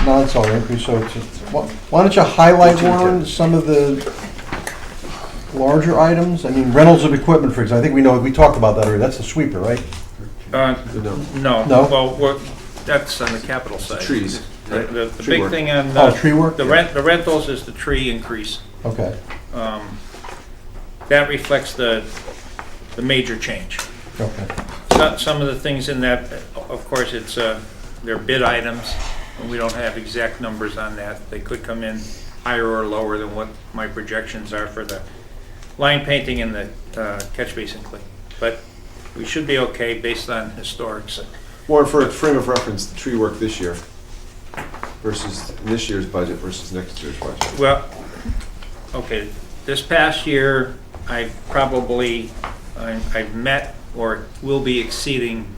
non-salary increase. So it's, why don't you highlight, Warren, some of the larger items? I mean, rentals of equipment, for example. I think we talked about that already. That's the sweeper, right? No. No, No? well, that's on the capital side. Trees, right? The Tree big work. thing on Oh, tree work? the rentals is the tree increase. Okay, That reflects the major change. okay. Some of the things in that, of course, it's, they're bid items, and we don't have exact numbers on that. They could come in higher or lower than what my projections are for the line painting and the catch basin clean. But we should be okay based on historics. Warren, for a frame of reference, the tree work this year versus this year's budget versus next year's budget. Well, okay, this past year, I've met or will be exceeding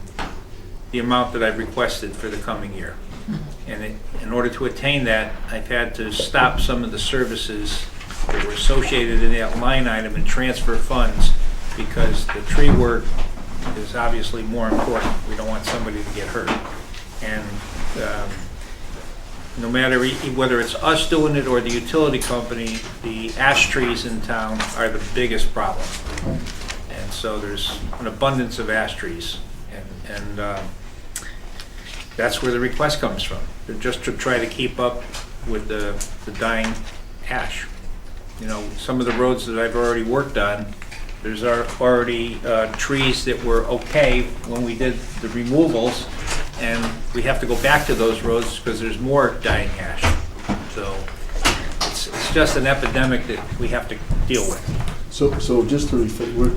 the amount that I've requested for the coming year. And in order to attain that, I've had to stop some of the services that were associated in that line item and transfer funds because the tree work is obviously more important. We don't want somebody to get hurt. And no matter whether it's us doing it or the utility company, the ash trees in town are the biggest problem. And so there's an abundance of ash trees. And that's where the request comes from. They're just to try to keep up with the dying ash. You know, some of the roads that I've already worked on, there's already trees that were okay when we did the removals, and we have to go back to those roads because there's more dying ash. So it's just an epidemic that we have to deal with. So just to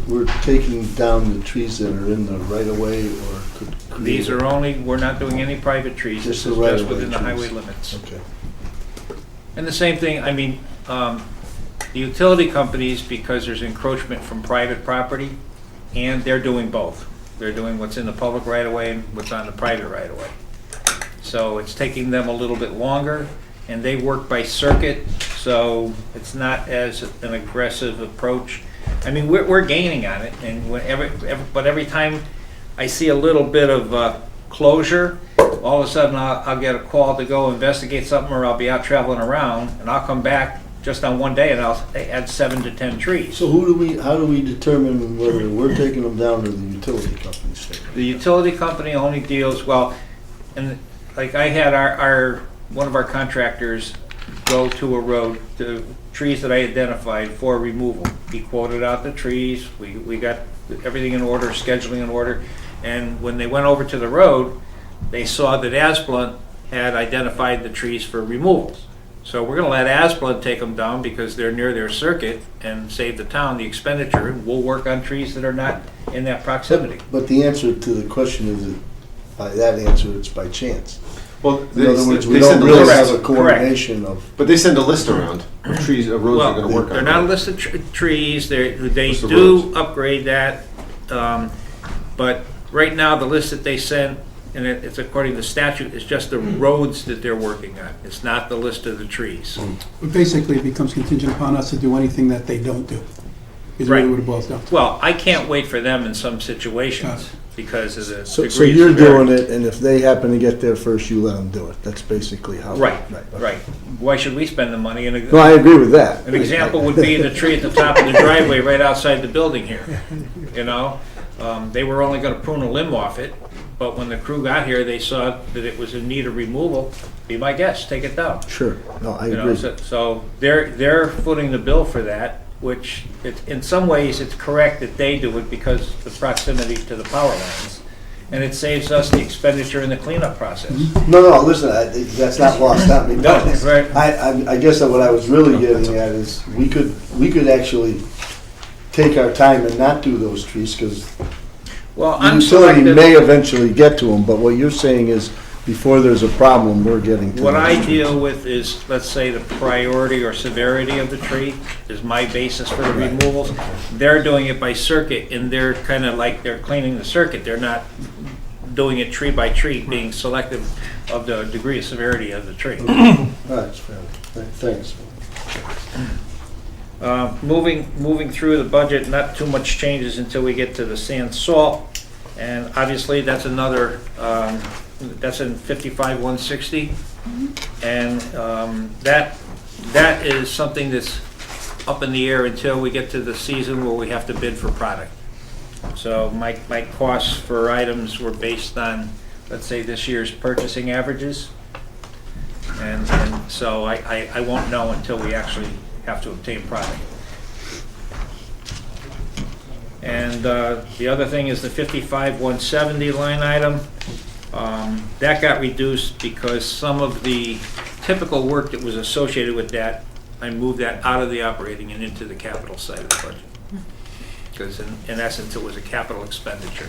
we're taking down the trees that are in the right of way or could. These are only, we're not doing any private trees. Just This the is just right-of-way within the trees. highway limits. Okay. And the same thing, I mean, the utility companies, because there's encroachment from private property, and they're doing both. They're doing what's in the public right-of-way and what's on the private right-of-way. So it's taking them a little bit longer, and they work by circuit, so it's not as an aggressive approach. I mean, we're gaining on it, and but every time I see a little bit of closure, all of a sudden I'll get a call to go investigate something, or I'll be out traveling around, and I'll come back just on one day and I'll add 7 to 10 trees. So how do we determine whether we're taking them down to the utility company's state? The utility company only deals, well, and like I had one of our contractors go to a road, to trees that I identified for removal. He quoted out the trees, we got everything in order, scheduling in order, and when they went over to the road, they saw that Asplund had identified the trees for removals. So we're gonna let Asplund take them down because they're near their circuit and save the town the expenditure. We'll work on trees that are not in that proximity. But the answer to the question is that by that answer, it's by chance. Well, In other words, we they don't send a really list. have a coordination of. But they send a list around of trees, of roads they're Well, gonna work on. they're not a list of trees, they List of do roads. upgrade that, but right now, the list that they send, and it's according to statute, is just the roads that they're working on. It's not the list of the trees. But basically, it becomes contingent upon us to do anything that they don't do, is really Right. what it boils down to. Well, I can't wait for them in some situations because of the So degree of you're doing severity. it, and if they happen to get there first, you let them do it. That's basically how. Right, okay. right. Why should we spend the money? No, I agree with that. An example would be the tree at the top of the driveway right outside the building here, you know? They were only gonna prune a limb off it, but when the crew got here, they saw that it was in need of removal. Be my guest, take it down. Sure, no, I You know, agree. so they're footing the bill for that, which in some ways it's correct that they do it because of the proximity to the power lines. And it saves us the expenditure in the cleanup process. No, listen, that's not lost on me. No, right. I guess that what I was really getting at is, we could actually take our time and not do those trees, because Well, the utility may eventually get to them, but what you're saying is, before there's a problem, we're getting to What those I trees. deal with is, let's say, the priority or severity of the tree is my basis for the removals. They're doing it by circuit, and they're kind of like, they're cleaning the circuit. They're not doing it tree by tree, being selective of the degree of severity of the tree. That's fair. Thanks. Moving through the budget, not too much changes until we get to the sand salt. And obviously, that's another, that's in 55-160. And that is something that's up in the air until we get to the season where we have to bid for product. So my costs for items were based on, let's say, this year's purchasing averages. And so I won't know until we actually have to obtain product. And the other thing is the 55-170 line item. That got reduced because some of the typical work that was associated with that, I moved that out of the operating and into the capital side of the budget. Because in essence, it was a capital expenditure.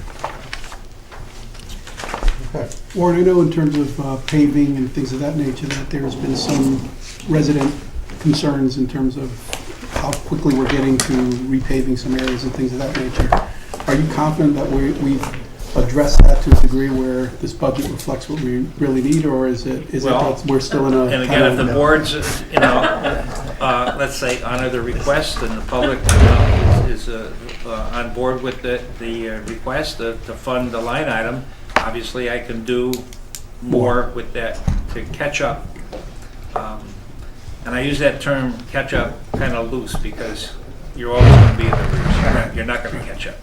Warren, I know in terms of paving and things of that nature, that there's been some resident concerns in terms of how quickly we're getting to repaving some areas and things of that nature. Are you confident that we've addressed that to a degree where this budget reflects what we really need, or is it that we're still in a... And again, if the boards, let's say honor the request and the public is on board with the request to fund the line item, obviously I can do more with that to catch up. And I use that term catch up kind of loose because you're always going to be in the rear. You're not going to catch up.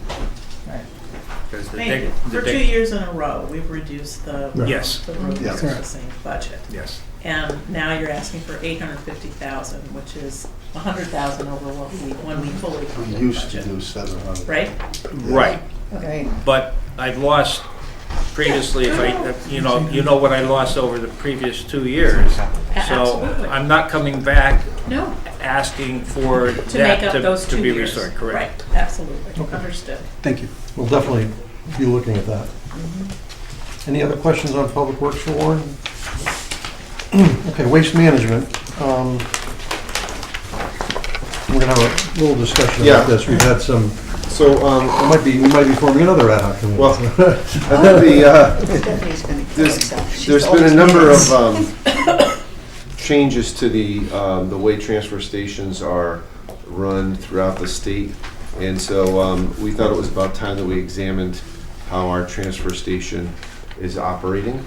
Because Thank you. For 2 years in a row, we've reduced the Yes. the road Yes. processing budget. Yes. And now you're asking for 850,000, which is 100,000 over what when we fully We funded used to budget. do 700. Right? Right. Okay. But I've lost previously, you know what I lost over the previous 2 years. So Absolutely. I'm not coming back No, to make to make up those 2 be years. restored, correct? Right, absolutely, understood. Thank you. We'll definitely be looking at that. Any other questions on Public Works for Warren? Okay, Waste Management. We're gonna have a little discussion Yeah. about this. We've had some, So, we might be forming another ad hoc committee. well, I think Stephanie's gonna kill herself. She's there's all been a these number minutes. of changes to the way transfer stations are run throughout the state. And so we thought it was about time that we examined how our transfer station is operating.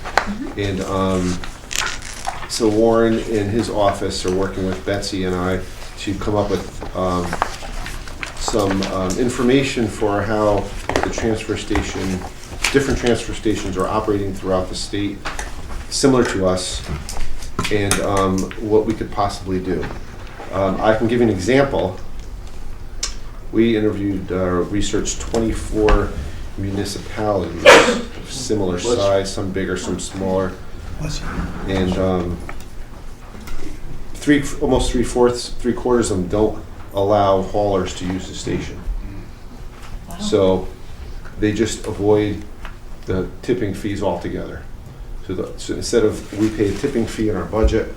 And so Warren and his office are working with Betsy and I to come up with some information for how the transfer station, different transfer stations are operating throughout the state, similar to us, and what we could possibly do. I can give you an example. We interviewed, researched 24 municipalities of similar size, some bigger, some smaller. And almost three-quarters of them don't allow haulers to use the station. So they just avoid the tipping fees altogether. So instead of, we pay a tipping fee in our budget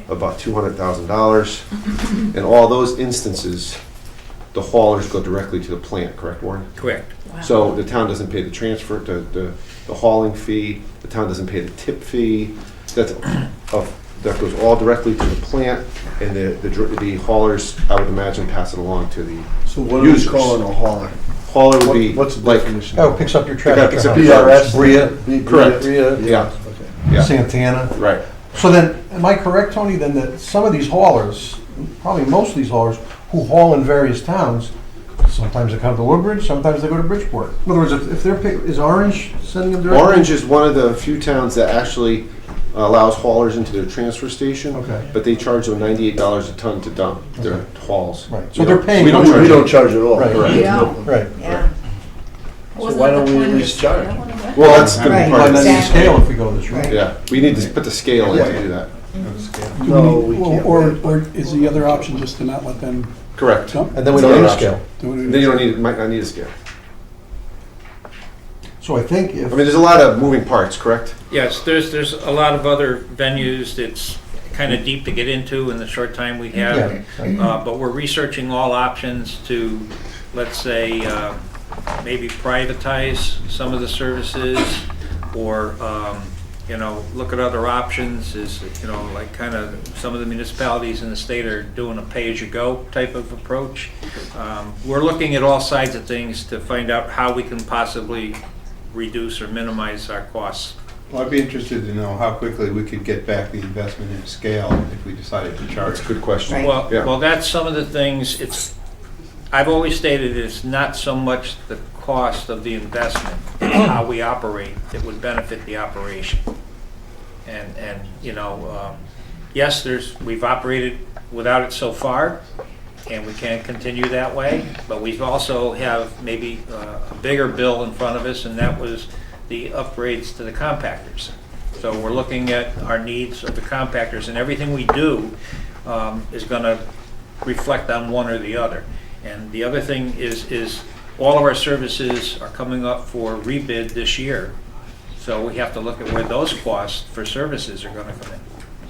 of about $200,000. In all those instances, the haulers go directly to the plant, correct, Warren? Correct. So the town doesn't pay the transfer, the hauling fee, the town doesn't pay the tip fee. That goes all directly to the plant, and the haulers, I would imagine, pass it along to the So what are we users. calling a hauler? Hauler would be What's the like, definition? Oh, picks up your trash. The guy at picks your up house. your Bria, correct, Bria, yeah, Okay. yeah, Santana. right. So then, am I correct, Tony, then that some of these haulers, probably most of these haulers, who haul in various towns, sometimes they come to Woodbridge, sometimes they go to Bridgeport? In other words, if they're, is Orange sending them directly? Orange is one of the few towns that actually allows haulers into their transfer station. Okay. But they charge them $98 a ton to dump their hauls. Right, so they're paying. We don't We don't charge. charge at all. Right. Correct. We don't. Right. Yeah. So why don't we at least charge? Well, that's gonna Right. be Well, part of then the the Exactly. scale if we go this route. Right. Yeah, we need to put the scale in to do that. No, we can't. Or is the other option just to not let them Correct. dump? And then we don't need a scale. Then you don't need, might not need a scale. So I think if. I mean, there's a lot of moving parts, correct? Yes, there's a lot of other venues that's kind of deep to get into in the short time we have. Yeah, right. But we're researching all options to, let's say, maybe privatize some of the services, or, look at other options, is, like kind of some of the municipalities in the state are doing a pay-as-you-go type of approach. We're looking at all sides of things to find out how we can possibly reduce or minimize our costs. Well, I'd be interested to know how quickly we could get back the investment in scale if we decided to charge. That's a good question. Right. Well, Yeah. well, that's some of the things, I've always stated it's not so much the cost of the investment, it's how we operate that would benefit the operation. And yes, we've operated without it so far, and we can't continue that way, but we also have maybe a bigger bill in front of us, and that was the upgrades to the compactors. So we're looking at our needs of the compactors, and everything we do is going to reflect on one or the other. And the other thing is all of our services are coming up for rebid this year. So we have to look at where those costs for services are going to come in.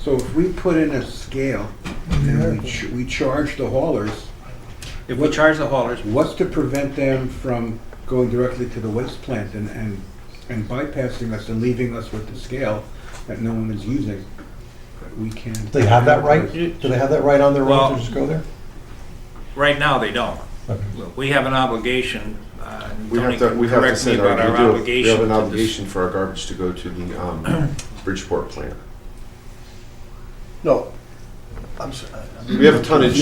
So if we put in a scale and we charge the haulers, If we charge the haulers, what's to prevent them from going directly to the waste plant and bypassing us and leaving us with the scale that no one is using? We can. Do they have that right? Do they have that right on their own Well- to just go there? right now they don't. Okay. We have an obligation, We Tony have to, can we have to correct me send about our we have obligation. an to obligation for our garbage to go to the Bridgeport plant. No, I'm sorry. We have a tonnage.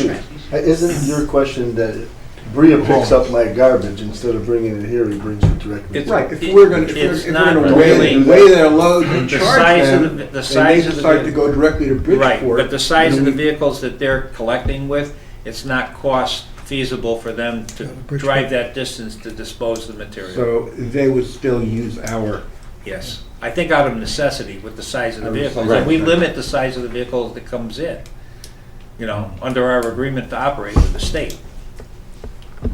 Isn't your question that Bria picks up my garbage, instead of bringing it here, he brings it directly? It's- Right, if we're gonna, it's if not we're gonna really- weigh their loads and The charge size of them, the- the and size they of the decide to vehicle. go directly to Right, Bridgeport. but the size of then the we- vehicles that they're collecting with, it's not cost feasible for them to drive that distance to dispose of the material. So they would still use our, Yes, I think out of necessity with the size of the Out of vehicles. necessity. And we Right. limit the size of the vehicles that comes in, under our agreement to operate with the state.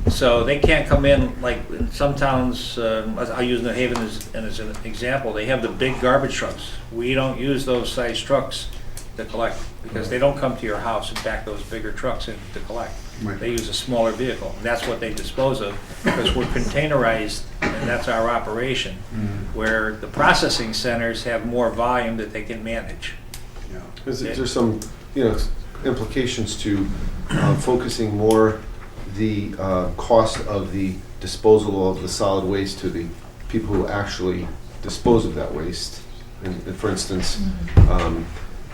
So they can't come in, like in some towns, I'll use New Haven as an example, they have the big garbage trucks. We don't use those size trucks to collect, because they don't come to your house and back those bigger trucks in to collect. Right. They use a smaller vehicle, and that's what they dispose of, because we're containerized, and that's our operation, where the processing centers have more volume that they can manage. There's some, implications to focusing more the cost of the disposal of the solid waste to the people who actually dispose of that waste. And for instance,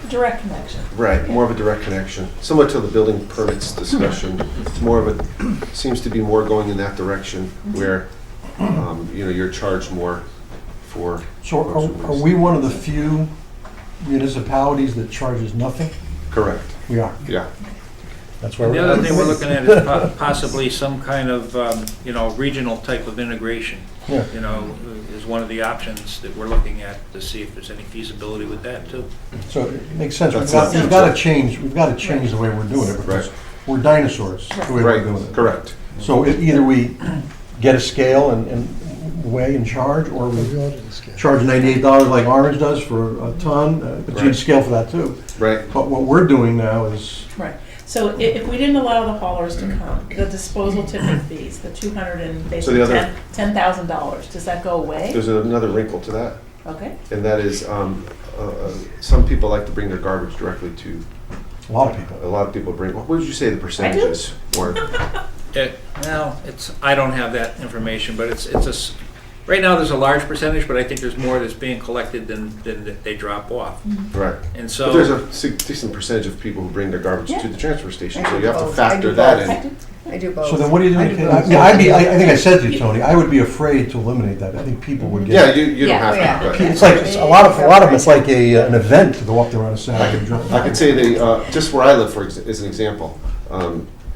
Direct connection. right, more of a direct connection, similar to the building permits discussion. It's more of seems to be more going in that direction where, you're charged more for. So are we one of the few municipalities that charges nothing? Correct, We are. yeah. That's why And the we're. other thing we're looking at is possibly some kind of, regional type of integration. Yeah. Is one of the options that we're looking at to see if there's any feasibility with that too. So it makes sense. We've That's got to change the way we're doing it, because Right. we're dinosaurs, the way we're Right, doing it. correct. So either we get a scale and weigh and charge, or we We ordered the scale. charge $98 like Orange does for a ton, but Right. you'd scale for that too. Right. But what we're doing now is, Right. So if we didn't allow the haulers to come, the disposal tipping fees, the 200 and So basically the other- $10,000, does that go away? There's another wrinkle to that, Okay. and that is, some people like to bring their garbage directly to, a lot of people. a lot of people bring, what would you say the percentages were? Well, I don't have that information, but right now there's a large percentage, but I think there's more that's being collected than they drop off. Right. And But there's so, a decent percentage of people who bring their garbage Yeah. to the transfer station, I so do you have to both. factor I do that both. in. I do both. So then what do you do? I do both. I think I said to you, Tony, I would be afraid to eliminate that. I think people would Yeah, get. you don't Yeah. have Yeah. to, but. It's like, a lot of them, it's like an event to go up there on a Saturday. I could say just where I live, as an example,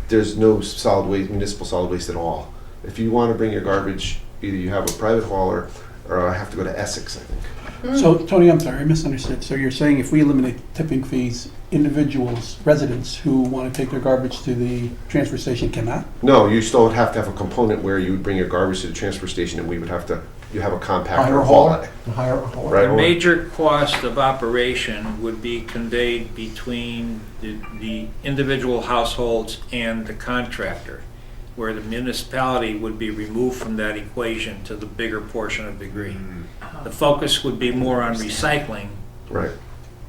there's no solid waste, municipal solid waste at all. If you want to bring your garbage, either you have a private hauler, or I have to go to Essex, I think. So, Tony, I'm sorry, I misunderstood. So you're saying if we eliminate tipping fees, individuals, residents who want to take their garbage to the transfer station cannot? No, you still would have to have a component where you would bring your garbage to the transfer station, and we would have to, you have a compactor Hire a haul hauler. it. Hire a hauler. Right. the major cost of operation would be conveyed between the individual households and the contractor, where the municipality would be removed from that equation to the bigger portion of the degree. The focus would be more on recycling, Right.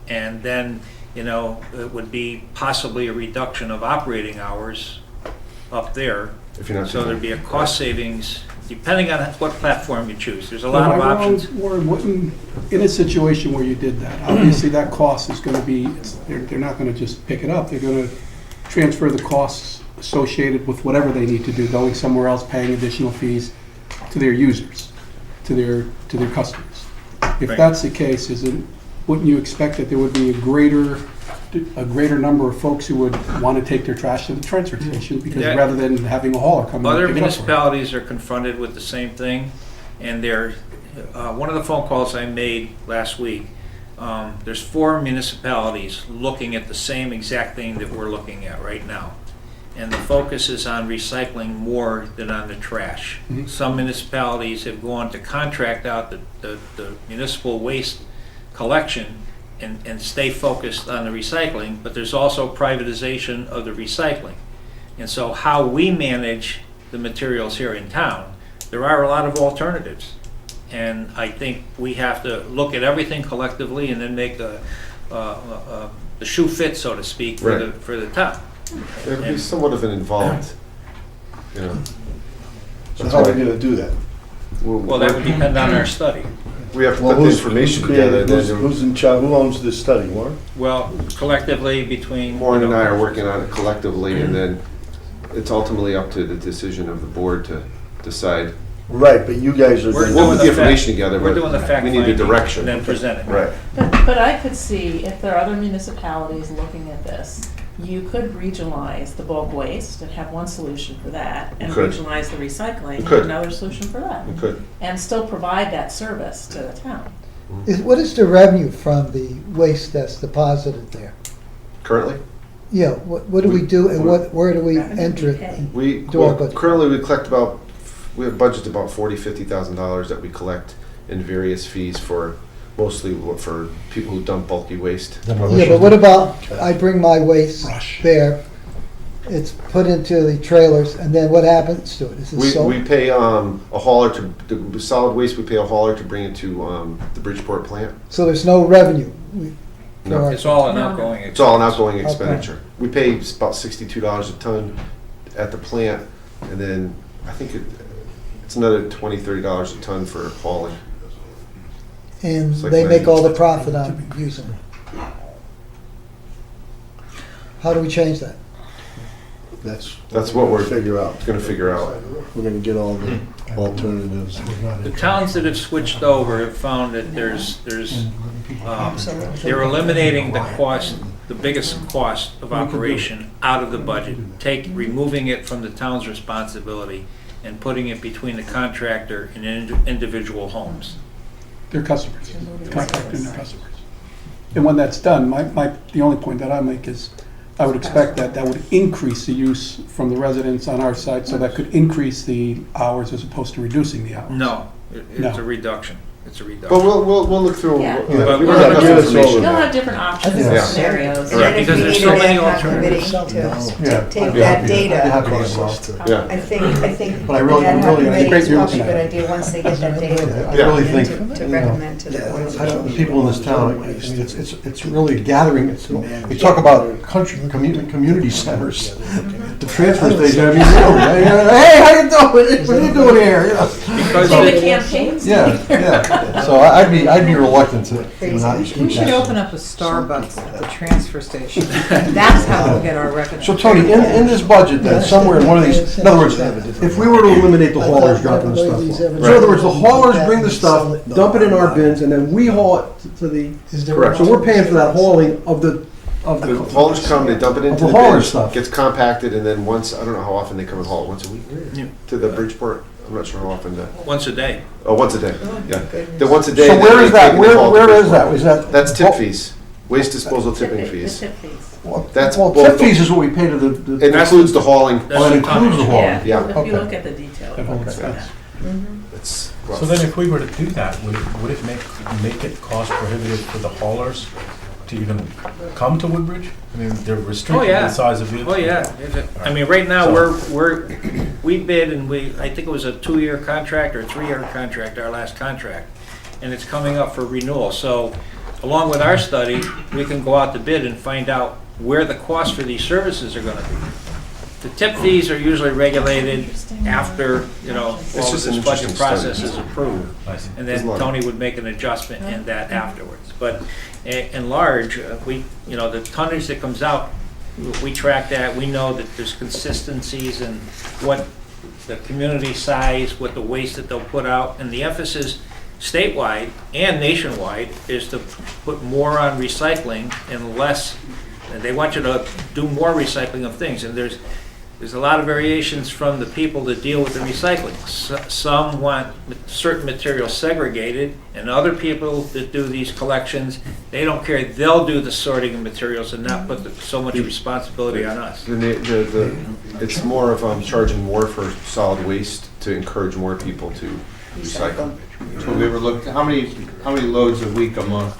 and then, it would be possibly a reduction of operating hours up there. If you're not. So there'd be a cost savings, depending on what platform you choose. There's a lot of options. Warren, wouldn't, in a situation where you did that, obviously that cost is going to be, they're not going to just pick it up. They're going to transfer the costs associated with whatever they need to do, going somewhere else, paying additional fees to their users, to their customers. If Right. that's the case, wouldn't you expect that there would be a greater number of folks who would want to take their trash to the transfer station, because Yeah. rather than having a hauler come and Other pick it up for them? municipalities are confronted with the same thing, and one of the phone calls I made last week, there's 4 municipalities looking at the same exact thing that we're looking at right now. And the focus is on recycling more than on the trash. Mhm. Some municipalities have gone to contract out the municipal waste collection and stay focused on the recycling, but there's also privatization of the recycling. And so how we manage the materials here in town, there are a lot of alternatives. And I think we have to look at everything collectively and then make the shoe fit, so to speak, Right. for the town. It would be somewhat of an involved, So how are we gonna do that? Well, that would depend on our study. We have to Well, put the who's information creating- together. Who's who's in charge, who owns this study, Warren? Well, collectively between. Warren and I are working on it collectively, and then it's ultimately up to the decision of the board to decide. Right, but you guys are. We're gonna- We'll doing put the information together, We're but doing the fact we need the finding direction. and then present it. Right. But I could see, if there are other municipalities looking at this, you could regionalize the bulk waste and have one solution for that, and You could. regionalize the recycling and could. another solution for that. We could. And still provide that service to the town. What is the revenue from the waste that's deposited there? Currently, Yeah, what do we do and where do we enter it? currently we collect we have budgeted about $40,000-$50,000 that we collect in various fees for, mostly for people who dump bulky waste. Yeah, but what about, I bring my waste there, it's put into the trailers, and then what happens to it? Is it We sold? pay a hauler the solid waste, we pay a hauler to bring it to the Bridgeport plant. So there's no revenue? No. It's all an outgoing expense. It's all an outgoing Okay. expenditure. We pay about $62 a ton at the plant, and then I think it's another $20-$30 a ton for hauling. And It's like they make 90. all the profit on using it? How do we change that? That's what we're Figure out. going to figure out. We're gonna get all the alternatives. The towns that have switched over have found that they're eliminating the cost, the biggest cost of operation out of the budget, removing it from the town's responsibility and putting it between the contractor and individual homes. Their customers, contacting their customers. And when that's done, the only point that I make is, I would expect that would increase the use from the residents on our side, so that could increase the hours as opposed to reducing the hours. No, It's No. a reduction. It's a reduction. But we'll look through. Yeah. you know, But we we're have gonna enough give us information. They'll have different options Yeah. and scenarios. And Right, then if because we there's need so an many ad hoc alternatives. committee Yeah. to take I'd be that happy- data. I'd be happy to involve too. Yeah. I think But I really- an ad hoc really- committee is you're- probably a good idea once they get that data. I really think, To you know, recommend to the boards. I don't, the people in this town, I mean, it's really gathering, we talk about country, community centers, the transfer station, I mean, really, hey, how you doing? What are you doing here? You know? Because See it- the campaigns. Yeah, yeah, so I'd be reluctant to not keep We should that. open up a Starbucks at the transfer station. That's how we'll get our revenue. So Tony, in this budget then, somewhere in one of these, in other words, if we were to eliminate the haulers dropping the stuff off. So in other words, the haulers bring the stuff, dump it in our bins, and then we haul it to the, Correct. so we're paying for that hauling of the The haulers come, they dump it into Of the the hauler bins, stuff. gets compacted, and then once, I don't know how often they come and haul it, once a week? Yeah. To the Bridgeport, I'm not sure how often Once a day. oh, once a day, yeah. goodness. The once a day. So then where they is that? take and they haul to Where is Bridgeport. that? Is that? That's tip fees, waste disposal tipping The fees. tip fees. That's Well, both tip the- fees is what we pay to the. It includes the hauling. That's Oh, it the includes the tonnage. hauling. Yeah, Yeah. if Okay. you look at the detail. It's So rough. then if we were to do that, would it make it cost prohibitive for the haulers to even come to Woodbridge? I mean, they're Oh, restricted yeah. the size of vehicles. Oh, yeah. I mean, right now, So- we bid and I think it was a 2-year contract or 3-year contract, our last contract, and it's coming up for renewal. So along with our study, we can go out to bid and find out where the costs for these services are gonna be. The tip fees are usually regulated after, all It's of just an this budget interesting process study. is approved. I see. And There's a then lot. Tony would make an adjustment in that afterwards. But in large, the tonnage that comes out, we track that, we know that there's consistencies in what the community size, what the waste that they'll put out, and the emphasis statewide and nationwide is to put more on recycling and less, and they want you to do more recycling of things, and there's a lot of variations from the people that deal with the recycling. Some want certain materials segregated, and other people that do these collections, they don't care. They'll do the sorting of materials and not put so much responsibility on us. It's more of charging more for solid waste to encourage more people to recycle. So we were looking, how many loads a week, a month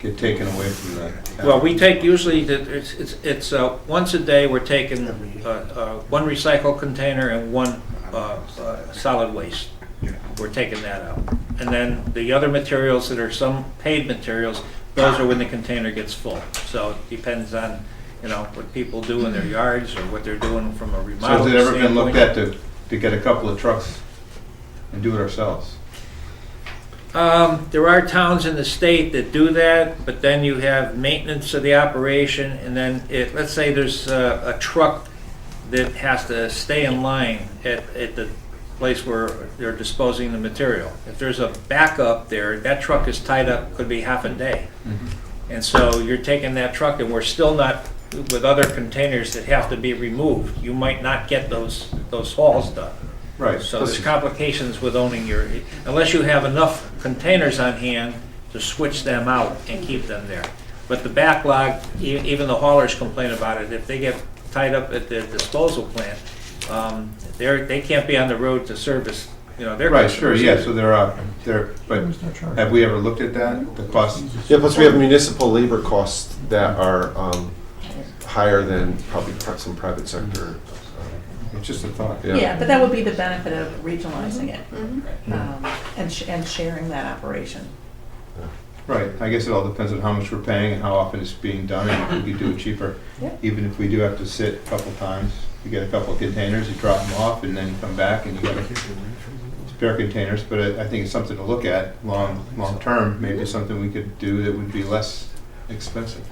get taken away from that? Well, we take usually, it's once a day, we're taking one recycle container and one solid waste. We're taking that out. And then the other materials that are some paid materials, those are when the container gets full. So it depends on, what people do in their yards or what they're doing from a So remodeling has it ever been standpoint. looked at to get a couple of trucks and do it ourselves? There are towns in the state that do that, but then you have maintenance of the operation, and then let's say there's a truck that has to stay in line at the place where they're disposing the material. If there's a backup there, that truck is tied up, could be half a day. And so you're taking that truck, and we're still not, with other containers that have to be removed, you might not get those hauls done. Right. So there's complications with owning unless you have enough containers on hand to switch them out and keep them there. But the backlog, even the haulers complain about it, if they get tied up at the disposal plant, they can't be on the road to service, their Right, sure, customers. yeah, so but have we ever looked at that, the cost? Yeah, plus we have municipal labor costs that are higher than probably some private sector. It's just a thought. Yeah, but that would be the benefit of regionalizing it and sharing that operation. Right, I guess it all depends on how much we're paying and how often it's being done, and we could do it cheaper. Yeah. Even if we do have to sit a couple times, you get a couple of containers, you drop them off, and then you come back and you got spare containers, but I think it's something to look at long term, maybe something we could do that would be less expensive.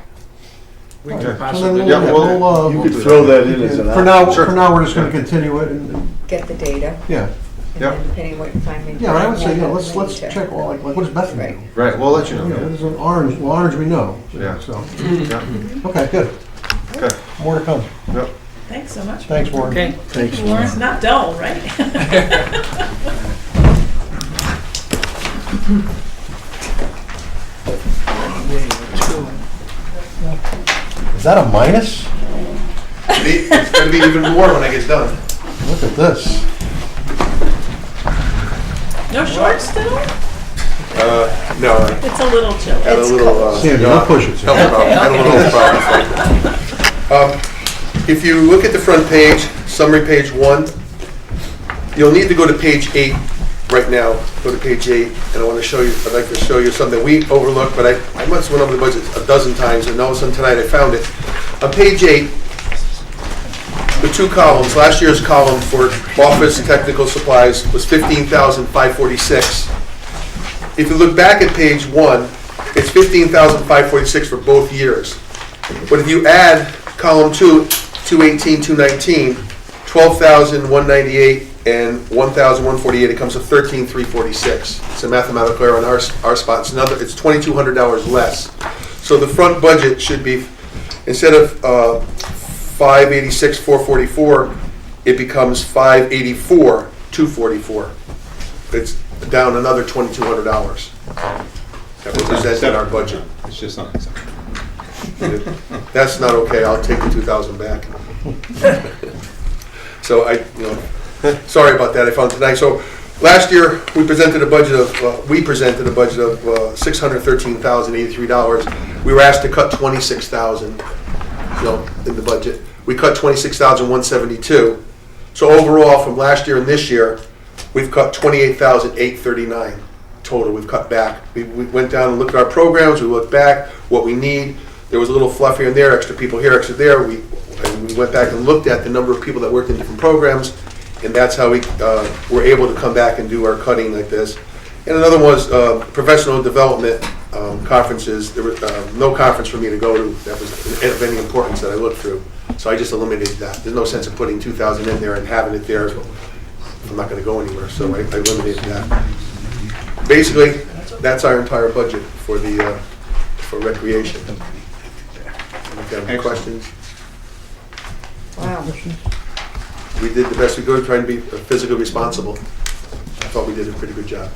We Okay. could So possibly then do Yeah, that. well, You we'll could do throw that. that in as an For now, Sure. we're just gonna continue it and, Get the data, yeah. and Yep. then depending what you find, maybe. Yeah, but I would say, let's we need to- check, like, what does Bethany Right. do? Right, we'll let you know. There's an orange, orange we know. Yeah. So, Yeah. okay, good. Okay. More to come. Yep. Thanks so much. Thanks, Warren. Okay. Thank you, Warren. It's not dull, right? Is that a minus? It's gonna be even more when I get done. Look at this. No shorts still? No, It's a little chilly. had a little. Sandy, don't push it, Sandy. Health problem. Had a little problem. If you look at the front page, summary page 1, you'll need to go to page 8 right now. Go to page 8, and I want to show you. I'd like to show you something we overlooked, but I must have went over the budget a dozen times, and all of a sudden tonight I found it. On page 8, the 2 columns. Last year's column for office technical supplies was $15,546. If you look back at page 1, it's $15,546 for both years. But if you add column 2, 218, 219, 12,198 and 1,148, it comes to 13,346. It's a mathematical error on our spot. It's $2,200 less. So the front budget should be, instead of 586, 444, it becomes 584, 244. It's down another $2,200. That represents in our budget. It's just not acceptable. That's not okay. I'll take the 2,000 back. So sorry about that. I found tonight. So last year we presented a budget of $613,083. We were asked to cut $26,000, in the budget. We cut $26,172. So overall, from last year and this year, we've cut $28,839 total. We've cut back. We went down and looked at our programs. We looked back what we need. There was a little fluff here and there, extra people here, extra there. We went back and looked at the number of people that worked in different programs, and that's how we were able to come back and do our cutting like this. And another one was professional development conferences. There was no conference for me to go to that was of any importance that I looked through. So I just eliminated that. There's no sense of putting 2,000 in there and having it there. I'm not going to go anywhere, so I eliminated that. Basically, that's our entire budget for the for recreation. If you have any questions? Wow. We did the best we could, trying to be physically responsible. I thought we did a pretty good job.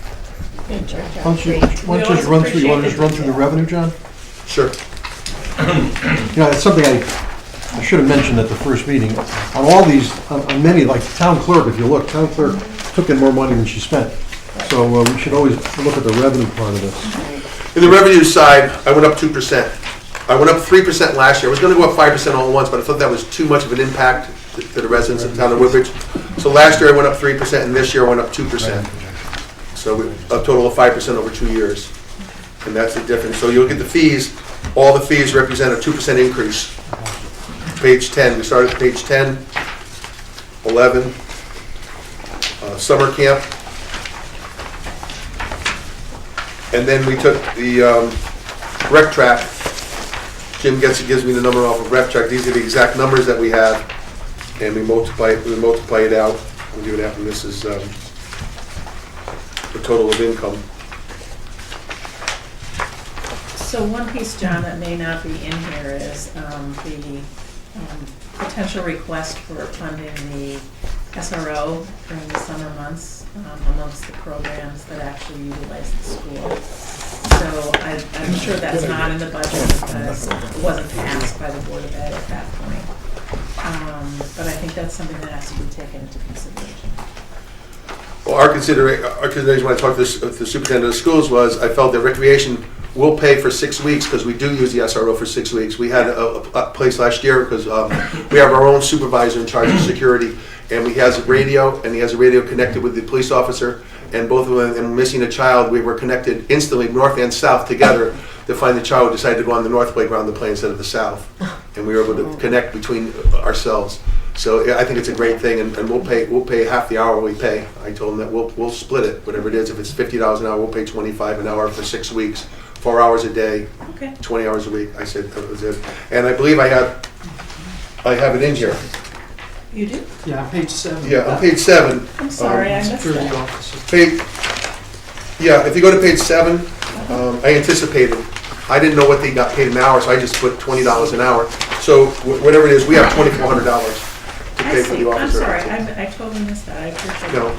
Good job. Why don't you just run through, you want to just run through the revenue, John? Sure. It's something I should have mentioned at the first meeting. On all these, on many, like town clerk, if you look, town clerk took in more money than she spent. So we should always look at the revenue part of this. In the revenue side, I went up 2%. I went up 3% last year. I was going to go up 5% all at once, but I thought that was too much of an impact to the residents of the town of Woodbridge. So last year I went up 3%, and this year I went up 2%. So a total of 5% over 2 years. And that's the difference. So you look at the fees, all the fees represent a 2% increase. Page 10, we started at page 10, 11, summer camp. And then we took the rec track. Jim gives me the number off of rec track. These are the exact numbers that we have, and we multiply it out. We'll do it after this is the total of income. So one piece, John, that may not be in here is the potential request for funding the SRO during the summer months amongst the programs that actually utilize the school. So I'm sure that's not in the budget because it wasn't passed by the Board of Ed at that point. But I think that's something that has to be taken into consideration. Well, our consideration when I talked to the superintendent of schools was I felt that recreation will pay for 6 weeks because we do use the SRO for 6 weeks. We had a place last year because we have our own supervisor in charge of security, and he has a radio, and he has a radio connected with the police officer, and both of them, missing a child, we were connected instantly, north and south together, to find the child who decided to go on the north playground to play instead of the south. And we were able to connect between ourselves. So I think it's a great thing, and we'll pay half the hour we pay. I told them that we'll split it, whatever it is. If it's $50 an hour, we'll pay $25 an hour for 6 weeks, 4 hours a day, Okay. 20 hours a week. I said that was it. And I believe I have it in here. You do? Yeah, on page 7. Yeah, on page 7. I'm sorry, I missed Security that. officer. If you go to page 7, I anticipated. I didn't know what they got paid an hour, so I just put $20 an hour. So whatever it is, we have $2,400 to I pay for see, the I'm officer. sorry, I totally missed that, I appreciate No. it.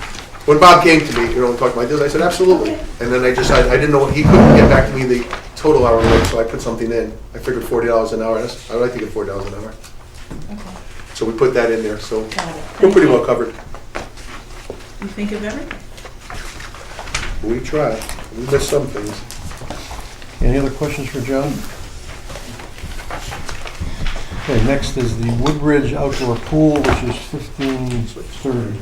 When Bob came to me, talking about this, I said, absolutely. And then I didn't know, he couldn't get back to me the total hour rate, so I put something in. I figured $40 an hour. I'd like to get $40 an hour. Okay, So we put that in there, so got it. we're Thank pretty you. well covered. You think of everything. We try. We miss some things. Any other questions for John? Okay, next is the Woodbridge Outdoor Pool, which is $1530.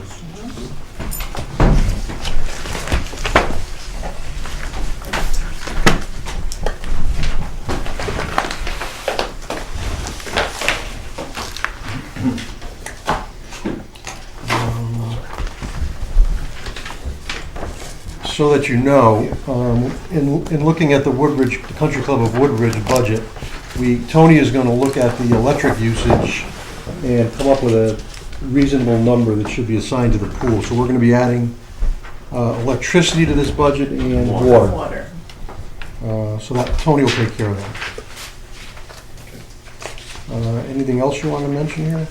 So that you know, in looking at the Woodbridge, the Country Club of Woodbridge budget, Tony is going to look at the electric usage and come up with a reasonable number that should be assigned to the pool. So we're going to be adding electricity to this budget and water. So that Tony will take care of that. Anything else you want to mention here?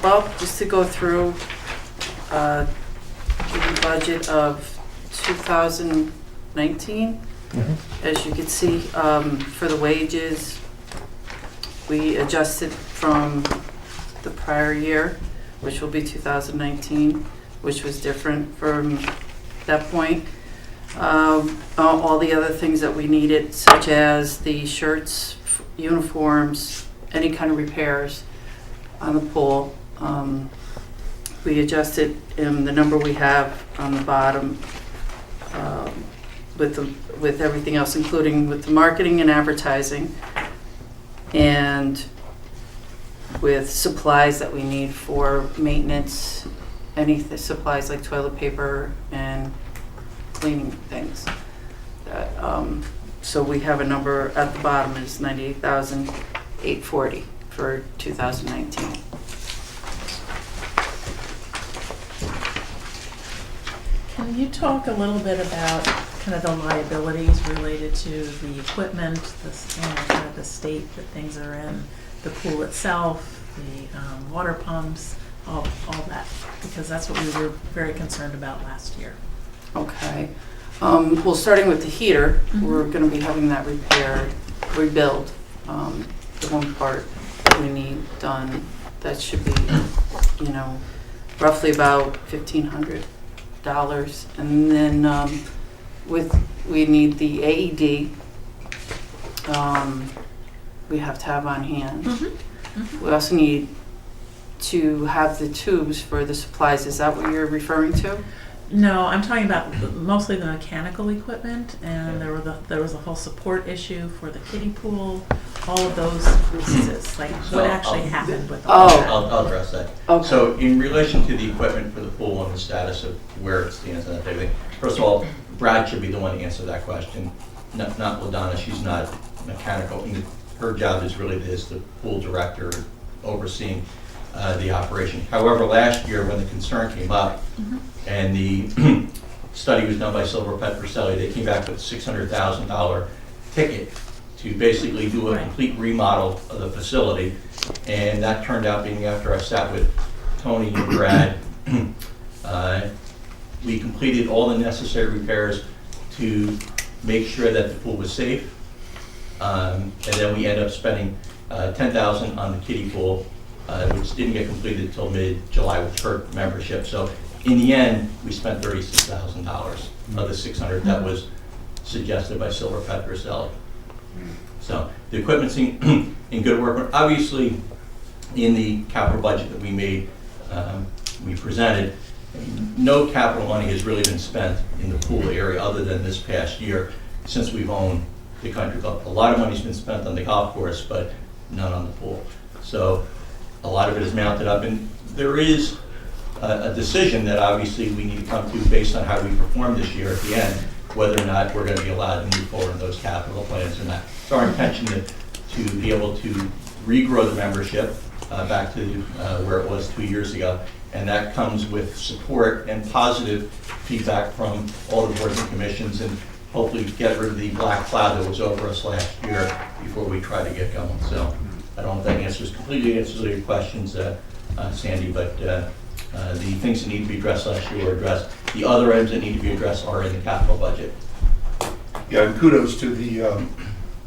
Well, just to go through the budget of 2019, as you can see, for the wages, we adjusted from the prior year, which will be 2019, which was different from that point. All the other things that we needed, such as the shirts, uniforms, any kind of repairs on the pool. We adjusted the number we have on the bottom with everything else, including with the marketing and advertising, and with supplies that we need for maintenance, any supplies like toilet paper and cleaning things. So we have a number at the bottom is $98,840 for 2019. Can you talk a little bit about kind of the liabilities related to the equipment, kind of the state that things are in, the pool itself, the water pumps, all that? Because that's what we were very concerned about last year. Okay. Well, starting with the heater, we're going to be having that rebuild. The one part that we need done, that should be, roughly about $1,500. And then we need the AED. We have to have on hand. We also need to have the tubes for the supplies. Is that what you're referring to? No, I'm talking about mostly the mechanical equipment, and there was a whole support issue for the kiddie pool, all of those pieces, like what actually happened with all that. I'll address that. Okay. So in relation to the equipment for the pool and the status of where it stands and that type of thing, first of all, Brad should be the one to answer that question, not LaDonna. She's not mechanical. I mean, her job is really as the pool director overseeing the operation. However, last year when the concern came up and the study was done by Silver Petroselli, they came back with a $600,000 ticket to basically do a complete remodel of the facility. And that turned out being, after I sat with Tony and Brad, we completed all the necessary repairs to make sure that the pool was safe. And then we ended up spending $10,000 on the kiddie pool, which didn't get completed until mid-July, which hurt membership. So in the end, we spent $36,000 of the $600,000 that was suggested by Silver Petroselli. So the equipment's in good work. Obviously, in the capital budget that we made, we presented, no capital money has really been spent in the pool area other than this past year since we've owned the country club. A lot of money's been spent on the golf course, but none on the pool. So a lot of it is mounted up, and there is a decision that obviously we need to come to based on how we perform this year at the end, whether or not we're going to be allowed to move forward in those capital plans or not. It's our intention to be able to regrow the membership back to where it was 2 years ago, and that comes with support and positive feedback from all the boards and commissions, and hopefully get rid of the black cloud that was over us last year before we try to get going. So I don't know if that completely answers all your questions. Sandy, but the things that need to be addressed last year were addressed. The other items that need to be addressed are in the capital budget. Yeah, and kudos to the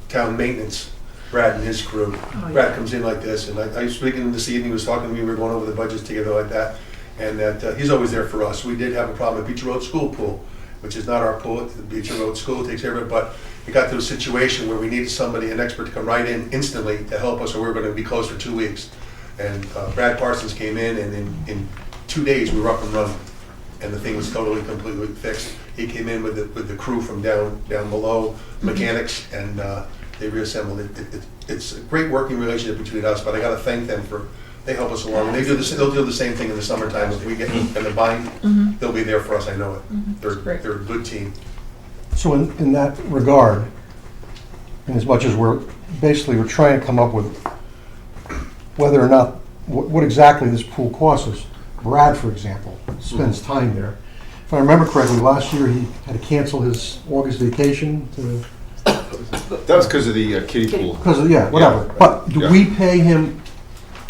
town maintenance, Brad and his crew. Oh, Brad yeah. comes in like this, and I was speaking this evening, he was talking to me, we were going over the budgets together like that, and that he's always there for us. We did have a problem at Beach Road School Pool, which is not our pool, the Beach Road School takes care of it, but it got to a situation where we needed somebody, an expert, to come right in instantly to help us, or we were gonna be closed for 2 weeks. And Brad Parsons came in, and in 2 days, we were up and running, and the thing was totally, completely fixed. He came in with the crew from down below, mechanics, and they reassembled it. It's a great working relationship between us, but I gotta thank them they help us along. And they'll do the same thing in the summertime. If we get in a bind, they'll be there for us, I know it. They're a good team. So in that regard, in as much as we're trying to come up with whether or not, what exactly this pool costs us. Brad, for example, spends time there. If I remember correctly, last year he had to cancel his August vacation to... That was because of the kiddie pool. Because of, yeah, whatever. Yeah. But do Yeah. we pay him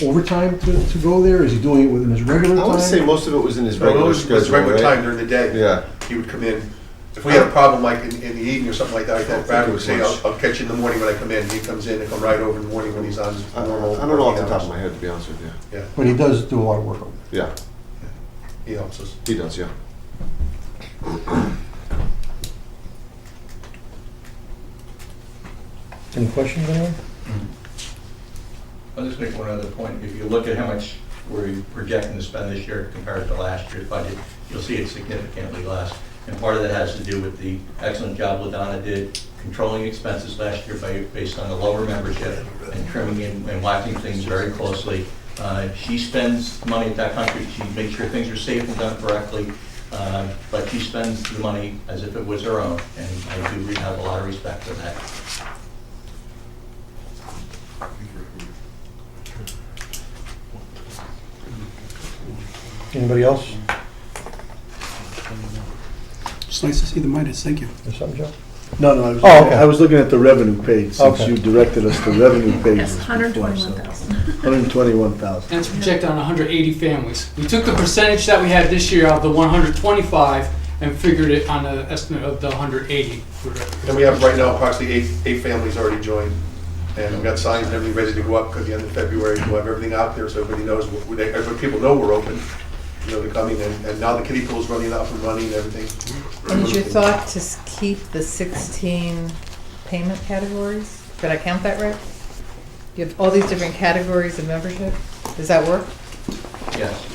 overtime to go there? Is he doing it within his regular time? I would say most of it was in his No, it regular was schedule, regular right? time during the day. Yeah. He would come in. If we had a problem like in the evening or something like that, Brad would say, I'll catch you in the morning when I come in. He comes in and come right over in the morning when he's on his normal. I don't know off the working top of hours. my head, to be honest with you. Yeah, But he does do a lot of work on it. Yeah, he helps us. he does, yeah. Any questions, anyone? I'll just make one other point. If you look at how much we're projecting to spend this year compared to last year's budget, you'll see it's significantly less. And part of that has to do with the excellent job LaDonna did controlling expenses last year based on the lower membership and trimming and watching things very closely. She spends money at that country. She makes sure things are safe and done correctly, but she spends the money as if it was her own. And I do have a lot of respect for that. Anybody else? It's nice to see the Midas, thank you. There's something, Joe? No, okay. I was looking at the revenue page, since Okay. you directed us to revenue pages Yes, before, so. 121,000. 121,000. That's projected on 180 families. We took the percentage that we had this year of the 125 and figured it on an estimate of the 180. And we have right now approximately eight families already joined. And we've got signs and everything ready to go up at the end of February. We'll have everything out there so everybody knows, everybody, people know we're open. You know, they're coming, and now the kiddie pool's running up and running and everything. And is your thought to keep the 16 payment categories? Did I count that right? You have all these different categories of membership? Does that work? Yes.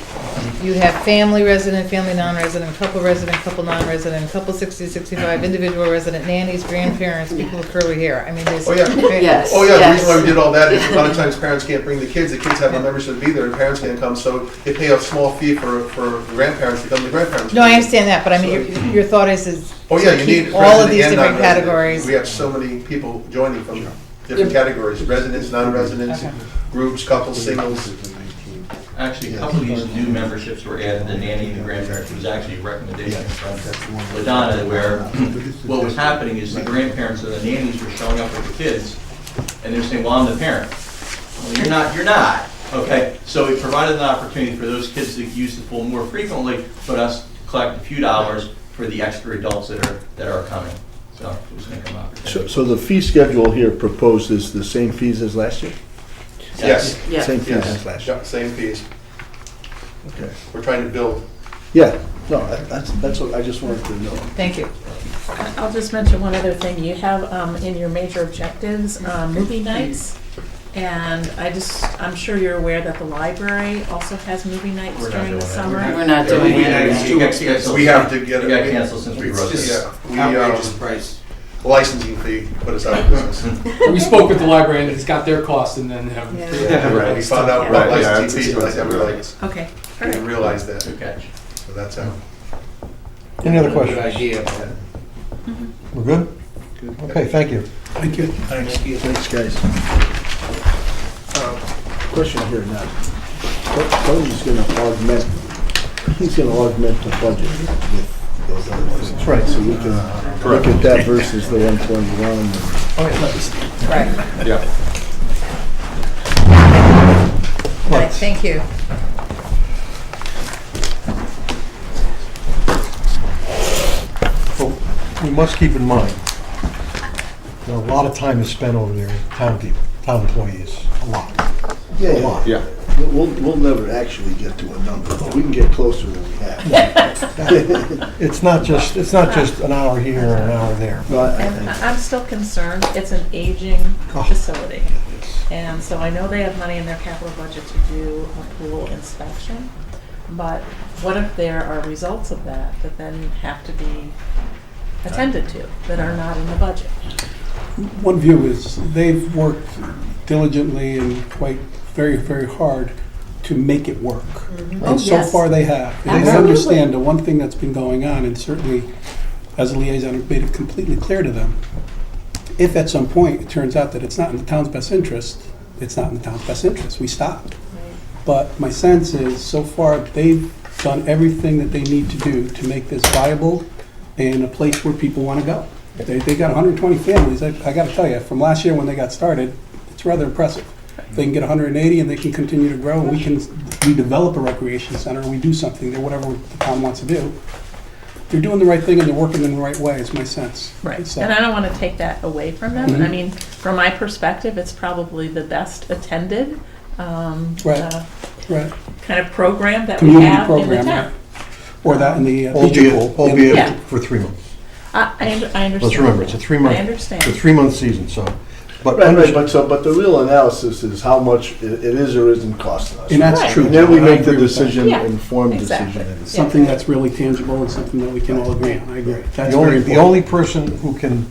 You have family resident, family non-resident, couple resident, couple non-resident, couple 60 to 65, individual resident, nannies, grandparents, people with curly hair. I mean, there's... Oh, yeah. Yes. Oh, yeah, the reason why we did all that is a lot of times parents can't bring the kids have a membership to be there, and parents can't come, so they pay a small fee for grandparents to come to grandparents. No, I understand that, but I mean, your thought is Oh, yeah, to you keep need all of resident these and different non-resident. categories. We have so many people joining from different categories, residents, non-residents, Okay. groups, couples, singles. Actually, a couple of these new memberships were added, the nanny and the grandparents. It was actually a recommendation from LaDonna, where what was happening is the grandparents and the nannies were showing up with the kids, and they're saying, well, I'm the parent. Well, you're not, okay? So it provided an opportunity for those kids to use the pool more frequently, but us to collect a few dollars for the extra adults that are coming. So it was an income opportunity. So the fee schedule here proposed is the same fees as last year? Yes. Yeah. Same fees Yes. as last year? Yeah, same fees. Okay. We're trying to build. Yeah, no, that's what I just wanted to know. Thank you. I'll just mention one other thing. You have in your major objectives, movie nights. And I'm sure you're aware that the library also has movie nights We're not during the doing that. summer. We're not doing it. We have to get it. it. We got canceled since we wrote this. Outrageous price. Licensing fee, put us out of business. We spoke with the library and it's got their cost and then have. Right, we found out about licensing fees, like that, we were like, Okay. we didn't realize that. Good catch. So that's how. Any other questions? Good idea. We're good? Okay, thank you. Thank you. Thanks, guys. Question here now. Tony's gonna augment the budget with those other things. That's right. So we can look at that versus the 121. Right. Yeah. Right, thank you. we must keep in mind, a lot of time is spent over there, town people, town employees, a lot. Yeah, A lot. Yeah. We'll never actually get to a number, but we can get closer than we have. It's not just an hour here and an hour there. And I'm still concerned, it's an aging Oh. facility. And so I know they have money in their capital budget to do a pool inspection, but what if there are results of that that then have to be attended to, that are not in the budget? One view is they've worked diligently and quite very, very hard to make it work. Oh, And so yes. far they have. And I Absolutely. understand the one thing that's been going on, and certainly as a liaison, I've made it completely clear to them, if at some point it turns out that it's not in the town's best interest, it's not in the town's best interest, we stop. But my sense is, so far, they've done everything that they need to do to make this viable and a place where people want to go. They got 120 families. I got to tell you, from last year when they got started, it's rather impressive. They can get 180 and they can continue to grow, and we develop a recreation center, and we do something there, whatever the town wants to do. They're doing the right thing and they're working in the right way, is my sense. Right, So- and I don't want to take that away from them. I mean, from my perspective, it's probably the best attended Right. Right. kind of program that we Community have in the program, town. yeah. Or that in the beach pool. Albeit Yeah. for 3 months. I understand. Let's remember, it's a 3-month. I understand. It's a 3-month season, so. But Right, but the real analysis is how much it is or isn't costing us. And that's true. And then we I make the agree with that. decision, Yeah, informed exactly. decision. Yeah. Something that's really tangible and something that we can all agree on. I agree. That's The only, very the important. only person who can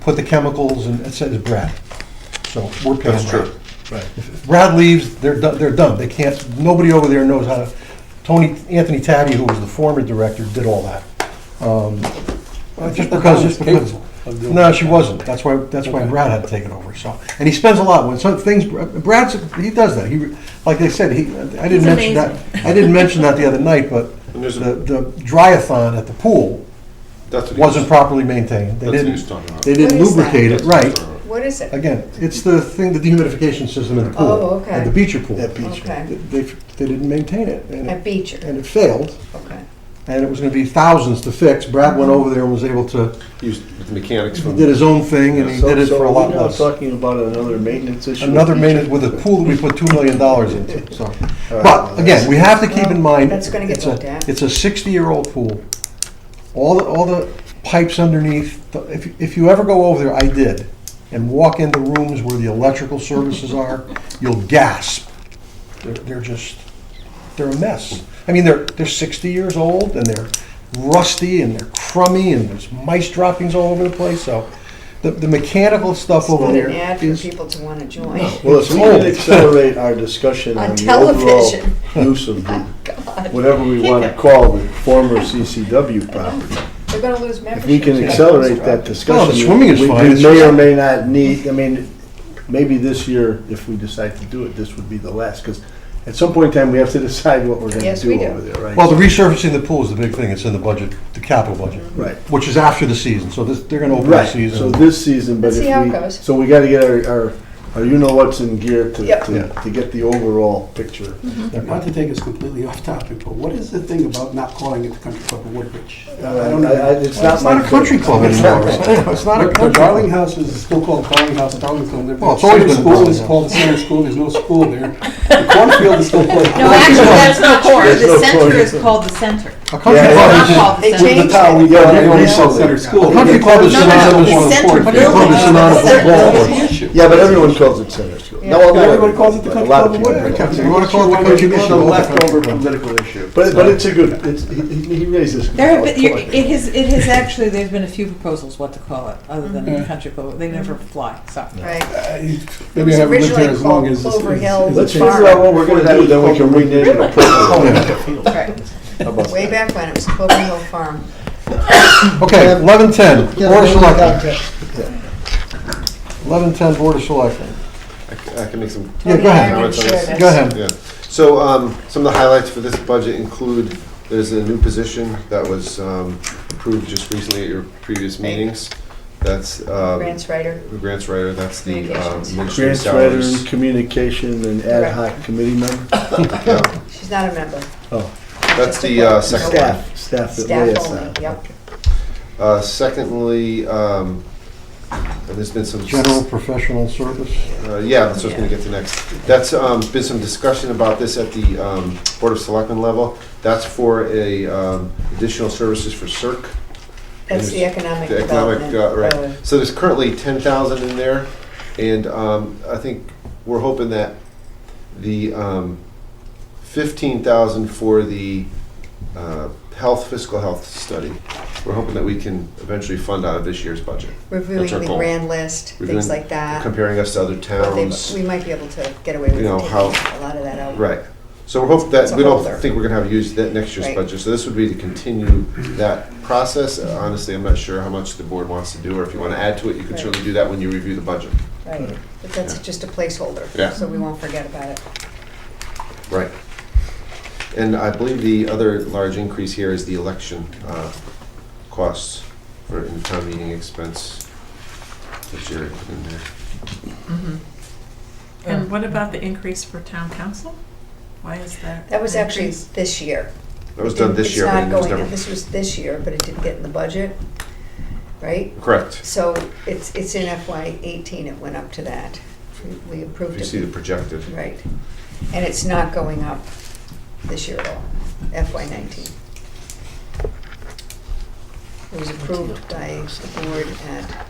put the chemicals in, it says Brad. So we're paying That's true. Brad. If Brad leaves, they're done. They can't, nobody over there knows how to, Anthony Tabby, who was the former director, did all that. Just because, no, she wasn't. That's why Brad had to take it over, so. And he spends a lot, when some things, he does that. He, like they said, I didn't He's mention that, amazing. I didn't mention that the other night, but And there's the dryathon at the pool That's what he wasn't was- properly maintained. That's what he was talking about. They didn't What is that? lubricate it, right. What is it? Again, it's the thing, the dehumidification system in the pool. Oh, okay. At the Beecher pool. At Beecher. Okay. They didn't maintain it. And At Beecher. and it failed, Okay. and it was gonna be thousands to fix. Brad went over there and was able to, Used with the mechanics he from. did his own thing, and he did it for a lot So we're less. now talking about another maintenance issue? Another maintenance with a pool that we put $2 million into, so. All right, But, well, again, we have to keep in mind. That's gonna get looked at. It's a 60-year-old pool. All the pipes underneath, if you ever go over there, I did, and walk into rooms where the electrical services are, you'll gasp. They're a mess. I mean, they're 60 years old, and they're rusty, and they're crummy, and there's mice droppings all over the place, so the mechanical stuff It's over not there an ad for is. people to want to join. Well, if we old. can accelerate our discussion On on the overall television. use of the, whatever we want to call the former CCW property, They're gonna lose if membership. we can accelerate that discussion. Well, the swimming is we- fine, We it's may just- or may not need, I mean, maybe this year, if we decide to do it, this would be the last, because at some point in time, we have to decide what we're going to Yes, we do do. over there, right? Well, the resurfacing the pool is the big thing, it's in the budget, the capital budget. Right. Which is after the season, so they're gonna open the Right, season. so this season, but Let's if see how it we, goes. so we gotta get our you-know-what's in gear Yep. to get the overall picture. Not to take us completely off topic, but what is the thing about not calling it the Country Club of Woodbridge? It's not It's not a country club anymore. It's not a The country Darling club. House is still called Darling House, Darlington. Well, it's always Center been School Darling is House. called the Center School, there's no school there. The cornfield is still called. No, actually, that's not true. There's The no center corn. is called the center. A country Yeah, club Not is called the They center. changed That's how we it. got it, Yeah, called yeah. Center School. Country club is No, no, synonymous it's with center Country club building. is synonymous with Center ball. building. Yeah, but everyone calls it Center School. Yeah. No, well, not Everybody calls it the but Country a lot Club of of people. Woodbridge. You wanna call it the country It's club? a leftover political issue. But it's a good, he raises. There have been, valid point. it has actually, there's been a few proposals what to call it, other than Mhm. country club. They never fly, so. Right. Maybe I haven't lived here as long as. Clover Hill Let's Farm. figure out what we're gonna do, then we can rename it appropriately. Right. How about Way that? back when, it was Clover Hill Farm. Okay, 11:10, Yeah, Board of maybe we got Selectmen. that. 11:10, Board of Selectmen. I can make some. Yeah, go ahead. comments on this. Go ahead. Yeah. So, some of the highlights for this budget include, there's a new position that was approved just recently at your previous meetings. That's Grants writer. the grants writer, that's the Communications. administrative Grants writer salaries. and communication and ad hoc committee member? Yeah. She's not a member. Oh, That's the second one. staff that Staff lay us only, out. yep. Secondly, and there's been some... General professional service? Yeah, that's what I was going to get to next. That's been some discussion about this at the Board of Selectmen level. That's for additional services for CERC. That's the economic The economic, development. right. So there's currently 10,000 in there, and I think we're hoping that the 15,000 for the fiscal health study, we're hoping that we can eventually fund out of this year's budget. Reviewing That's our the goal. grand list, things like that. Comparing us to other But towns. we might be able to get away with You know, taking how- a lot of that out. Right. So we're hoping that, It's a we don't holder. think we're gonna have used that next year's Right. budget. So this would be to continue that process. Honestly, I'm not sure how much the board wants to do, or if you want to add to it, you can Right. certainly do that when you review the budget. Right, but that's just a placeholder, Yeah. so we won't forget about it. Right. And I believe the other large increase here is the election costs for in town meeting expense that Jerry put in there. Mhm. And what about the increase for town council? Why is that? That was actually increase? this year. That was done this year, but it was never... This was this year, but it didn't get in the budget, right? Correct. So it's in FY '18, it went up to that. We approved If it. you see the projected. Right. And it's not going up this year at all, FY '19. It was approved by the board at,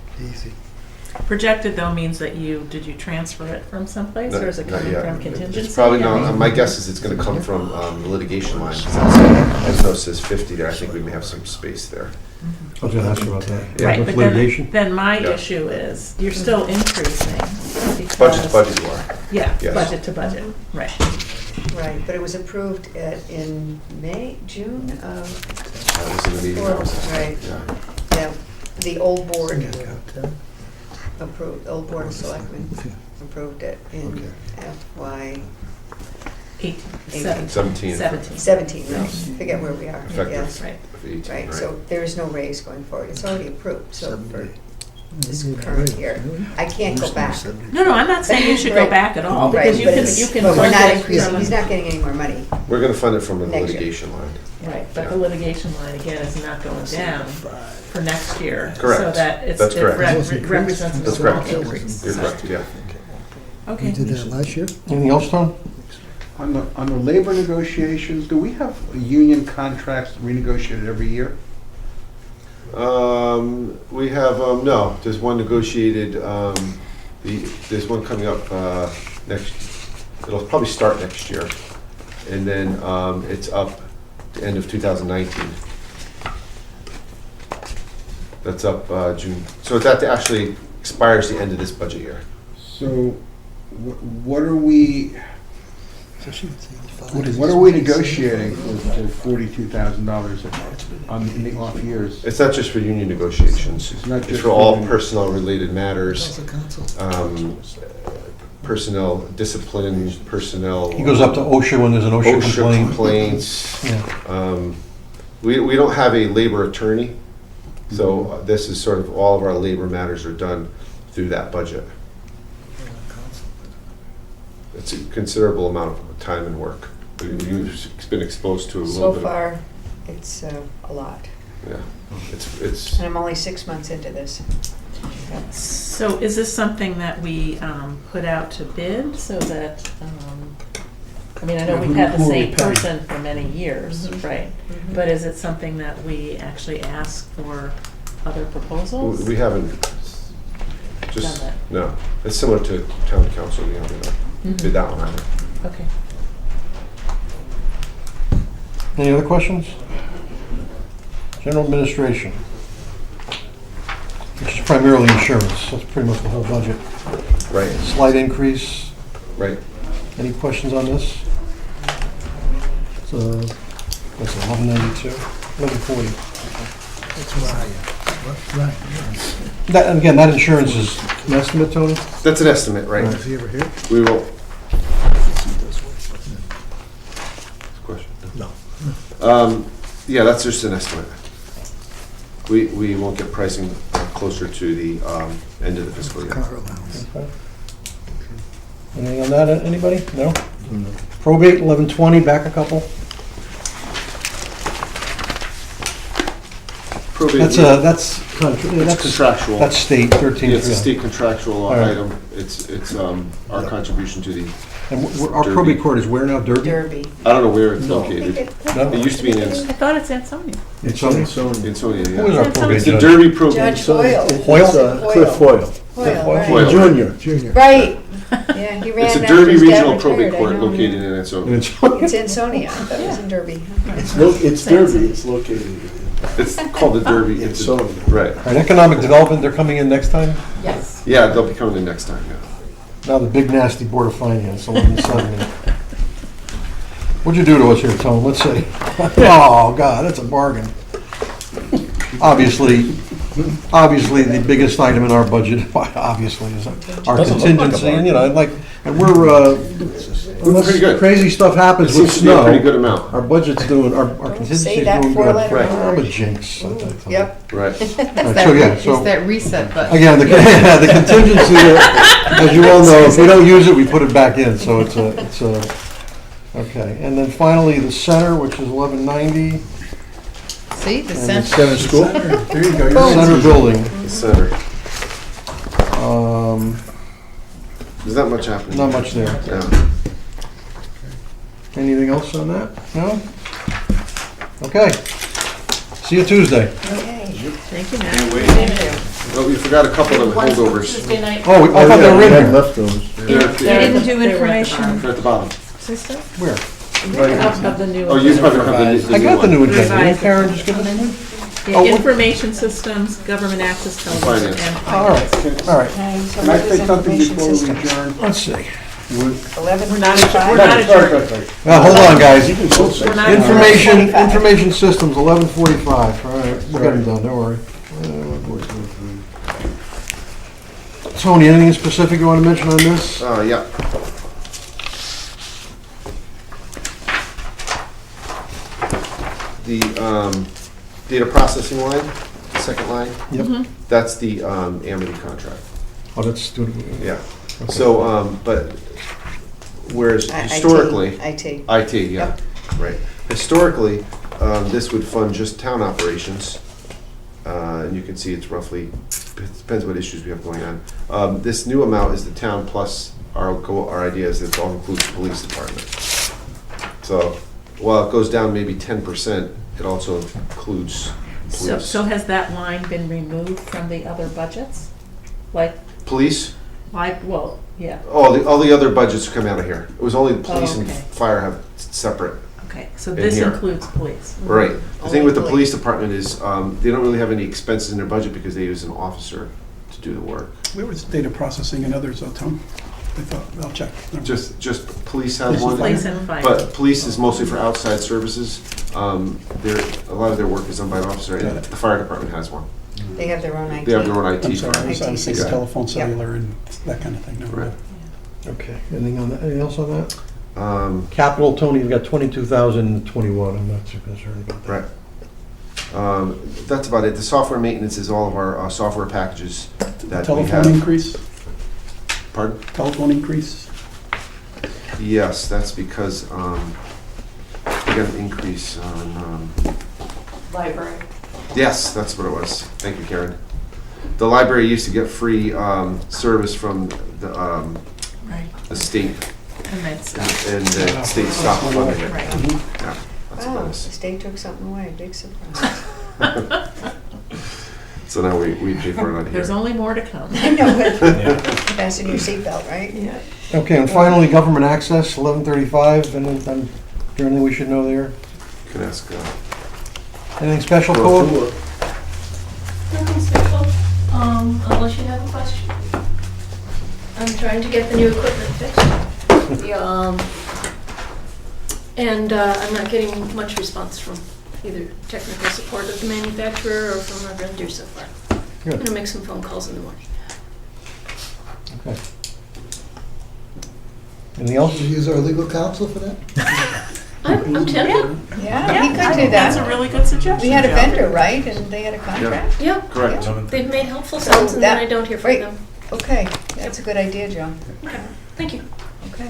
Projected though means that did you transfer it from someplace, or is it Not coming yet. from contingency? It's probably I mean- not, my guess is it's gonna come from the litigation line. As though it says 50 there, I think we may have some space there. I was gonna ask you about that. Yeah. Right, With but litigation? then my Yeah. issue is, you're still increasing. Budget to because- budget you are. Yeah, Yes. budget to budget, right. right, but it was approved in June of, That was in the meeting. right, Yeah. yeah, the old board approved, the old board of selectmen approved it in FY 17. 17, right, forget where we are, Effective. yes. Right. Of 18, Right, right. so there is no raise going forward, it's already approved, so for this current year, I can't go back. No, I'm not saying you should go Right. back at all, Right, because you but can, it's- you can but we're fund not it increasing, from- he's not getting any more money. We're gonna fund it from the Next year. litigation line. Right, but the Yeah. litigation line again is not going down for next year. Correct. So that it That's correct. represents a That's small correct. increase. You're correct, yeah. We Okay. did that last year? Anything else, Tom? On the labor negotiations, do we have union contracts renegotiated every year? We have, no, there's one negotiated, there's one coming up it'll probably start next year. And then it's up the end of 2019. That's up June. So that actually expires the end of this budget year. So what are we negotiating for $42,000 in the off years? It's not just for union negotiations. It's not It's just for all union. personnel-related matters, personnel discipline, personnel. He goes up to OSHA when there's an OSHA complaint. complaints. Yeah. We don't have a labor attorney, so this is sort of, all of our labor matters are done through that budget. It's a considerable amount of time and work. You've been exposed to a little So bit. far, it's a lot, Yeah, it's, and I'm only 6 months into this. So is this something that we put out to bid so that, I mean, I know we've had the Who are we same paying? person for many years, right? But is it something that we actually ask for other proposals? we haven't, just, Done no. It's similar to town council, we haven't did that one either. Okay. Any other questions? General administration, which is primarily insurance. That's pretty much the whole budget. Right, Slight increase. right. Any questions on this? It's what's it, 1192, 1140. That, and again, that insurance is an estimate, Tony? That's an estimate, right? Is he ever here? We will. Question? No. Yeah, that's just an estimate. We won't get pricing closer to the end of the fiscal year. Car allowance. Okay. Anything on that, anybody? No? Probate, 1120, back a couple. probate. That's contractual. That's state 13. Yeah, it's a state contractual All right. item. It's our contribution to the. And our probate court is where now, Derby? Derby. I don't know where it's No. located. No? It used to be in I thought it's Ansonia. Ansonia? Ansonia, Who is yeah. our probate It's the judge? Derby probate. Judge Hoyle. Hoyle? Cliff Hoyle. Hoyle, right. Hoyle. Junior. Right. Yeah, he ran It's a after Derby his dad Regional retired, Probate I Court know. located in Ansonia. It's Ansonia. I thought it was in Derby. It's Derby, it's located. It's called the Derby. Ansonia. Right. All right, economic development, they're coming in next time? Yes. Yeah, they'll be coming in next time, yeah. Now the big nasty Board of Finance, 1170. What'd you do to us here, Tone? Let's see. Oh, God, that's a bargain. Obviously, the biggest item in our budget, obviously, is our contingency, and, you know, and we're unless pretty good. crazy stuff happens It with seems to be a snow. pretty good amount. Our budget's doing, our contingency say is that doing good. four-letter word. I'm a jinx. Yep. Right. It's All right, that so, yeah, re- so- it's that reset button. Again, the contingency, as you all know, if we don't use it, we put it back in, so it's okay. And then finally, the center, which is 1190. See, the And center. Center school? There you go. Center building. The center. Um, There's not much happening. Not much there. Yeah. Anything else on that? No? Okay. See you Tuesday. Okay. Thank you, Matt. Oh, we forgot a couple of the holdovers. Tuesday night. Oh, I thought they were in here. Leftovers. They're You didn't do They're at the information at the bottom. system? Where? Of the new. Oh, you probably don't have the I got the new agenda. Didn't Revised. Karen just give it to me? Yeah, Oh, what- information systems, government access television, Finance. and All finance. right, all right. Okay, so Can I what is say something information before we systems? adjourn? Let's see. 11:45. We're not adjourned. Hold on, guys. We're not Information, 11:45. information systems, 11:45. All right, we'll get them done, don't worry. Tony, anything specific you want to mention on this? Yeah. The data processing line, the second line, Yep. that's the Amity contract. Oh, that's doing. Yeah. So, but whereas historically. IT. IT, yeah, right. Historically, this would fund just town operations. And you can see it's roughly, it depends what issues we have going on. This new amount is the town plus our idea is that it all includes the police department. So while it goes down maybe 10%, it also includes police. So has that line been removed from the other budgets? Like, well, yeah, All the other budgets come out of here. It was only the police and okay. fire have separate. okay, so In this here. includes police. Right. The Only thing with the police. police department is, they don't really have any expenses in their budget because they use an officer to do the work. Where was data processing and others, Tom? I thought, I'll check. Just police has one. Police and fire. But police is mostly for outside services. A lot of their work is done by an officer, and the fire department has one. They have their own IT. They have their own IT. I'm sorry, I was IT thinking system. telephone, cellular, and that kind of thing. Never mind. Okay, anything else on that? Capital, Tony, you've got 22,021. I'm not too concerned about that. Right. That's about it. The software maintenance is all of our software packages that we have. Telephone increase? Pardon? Telephone increase? Yes, that's because we got an increase on. Library. Yes, that's what it was. Thank you, Karen. The library used to get free service from the state, And that's, and the state stopped funding it. right. Yeah, that's Wow, what it the is. state took something away, big surprise. So now we pay for it on here. There's only more to come. I know, but fasten your seatbelt, right? Yeah. Okay, and finally, government access, 1135. Is there anything we should know there? You can ask. Anything special, Go Cole? through it. Nothing special, unless you have a question. I'm trying to get the new equipment fixed. And I'm not getting much response from either technical support of the manufacturer or from our vendor so far. I'm Good. gonna make some phone calls in the morning. Okay. Anything else? Did you use our legal counsel for that? I'm tempted. Yeah, he could I do think that. that's a really good suggestion. We had a Joe. vendor, right, and they had a contract? Yeah, Correct. they've made helpful So sounds and then that- I don't hear from wait. them. Okay, that's a good idea, Joan. Okay, thank you. Okay.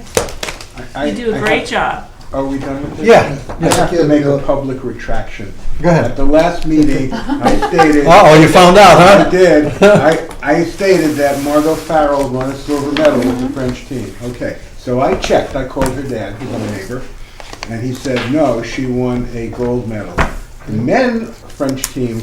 You do a great job. Are we done with this? Yeah. I have to make a public retraction. Go At ahead. the last meeting, I stated. Uh-oh, you found out, huh? I did. I stated that Margot Farrell won a silver medal with the French team. Okay, so I checked, I called her dad, who's my neighbor, and he said, no, she won a gold medal. The men French team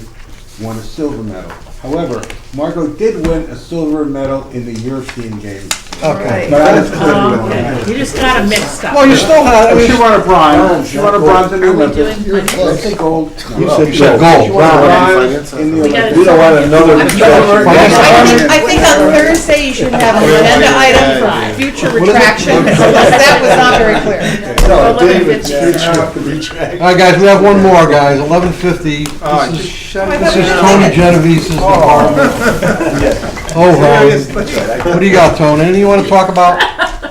won a silver medal. However, Margot did win a silver medal in the European Games. Okay. But I was clearly Oh, wrong. okay. You just got it mixed up. Well, you still had, She won a bronze. She won a bronze in the Are we Olympics. doing- I say gold. You said gold. She won a bronze in the We gotta Olympics. You don't want another I think on Thursday you should have an agenda item for future retraction, because that was not very clear. All right, guys, we have one more, guys, 11:50. This is Tony Genovese's department. Oh, Ron. What do you got, Tony? Anything you want to talk about?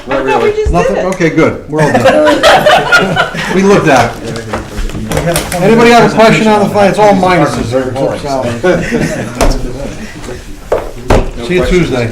Not really. Nothing? Okay, good. We're all done. We looked at it. Anybody have a question on the file? It's all minuses here. except salary. See you Tuesday.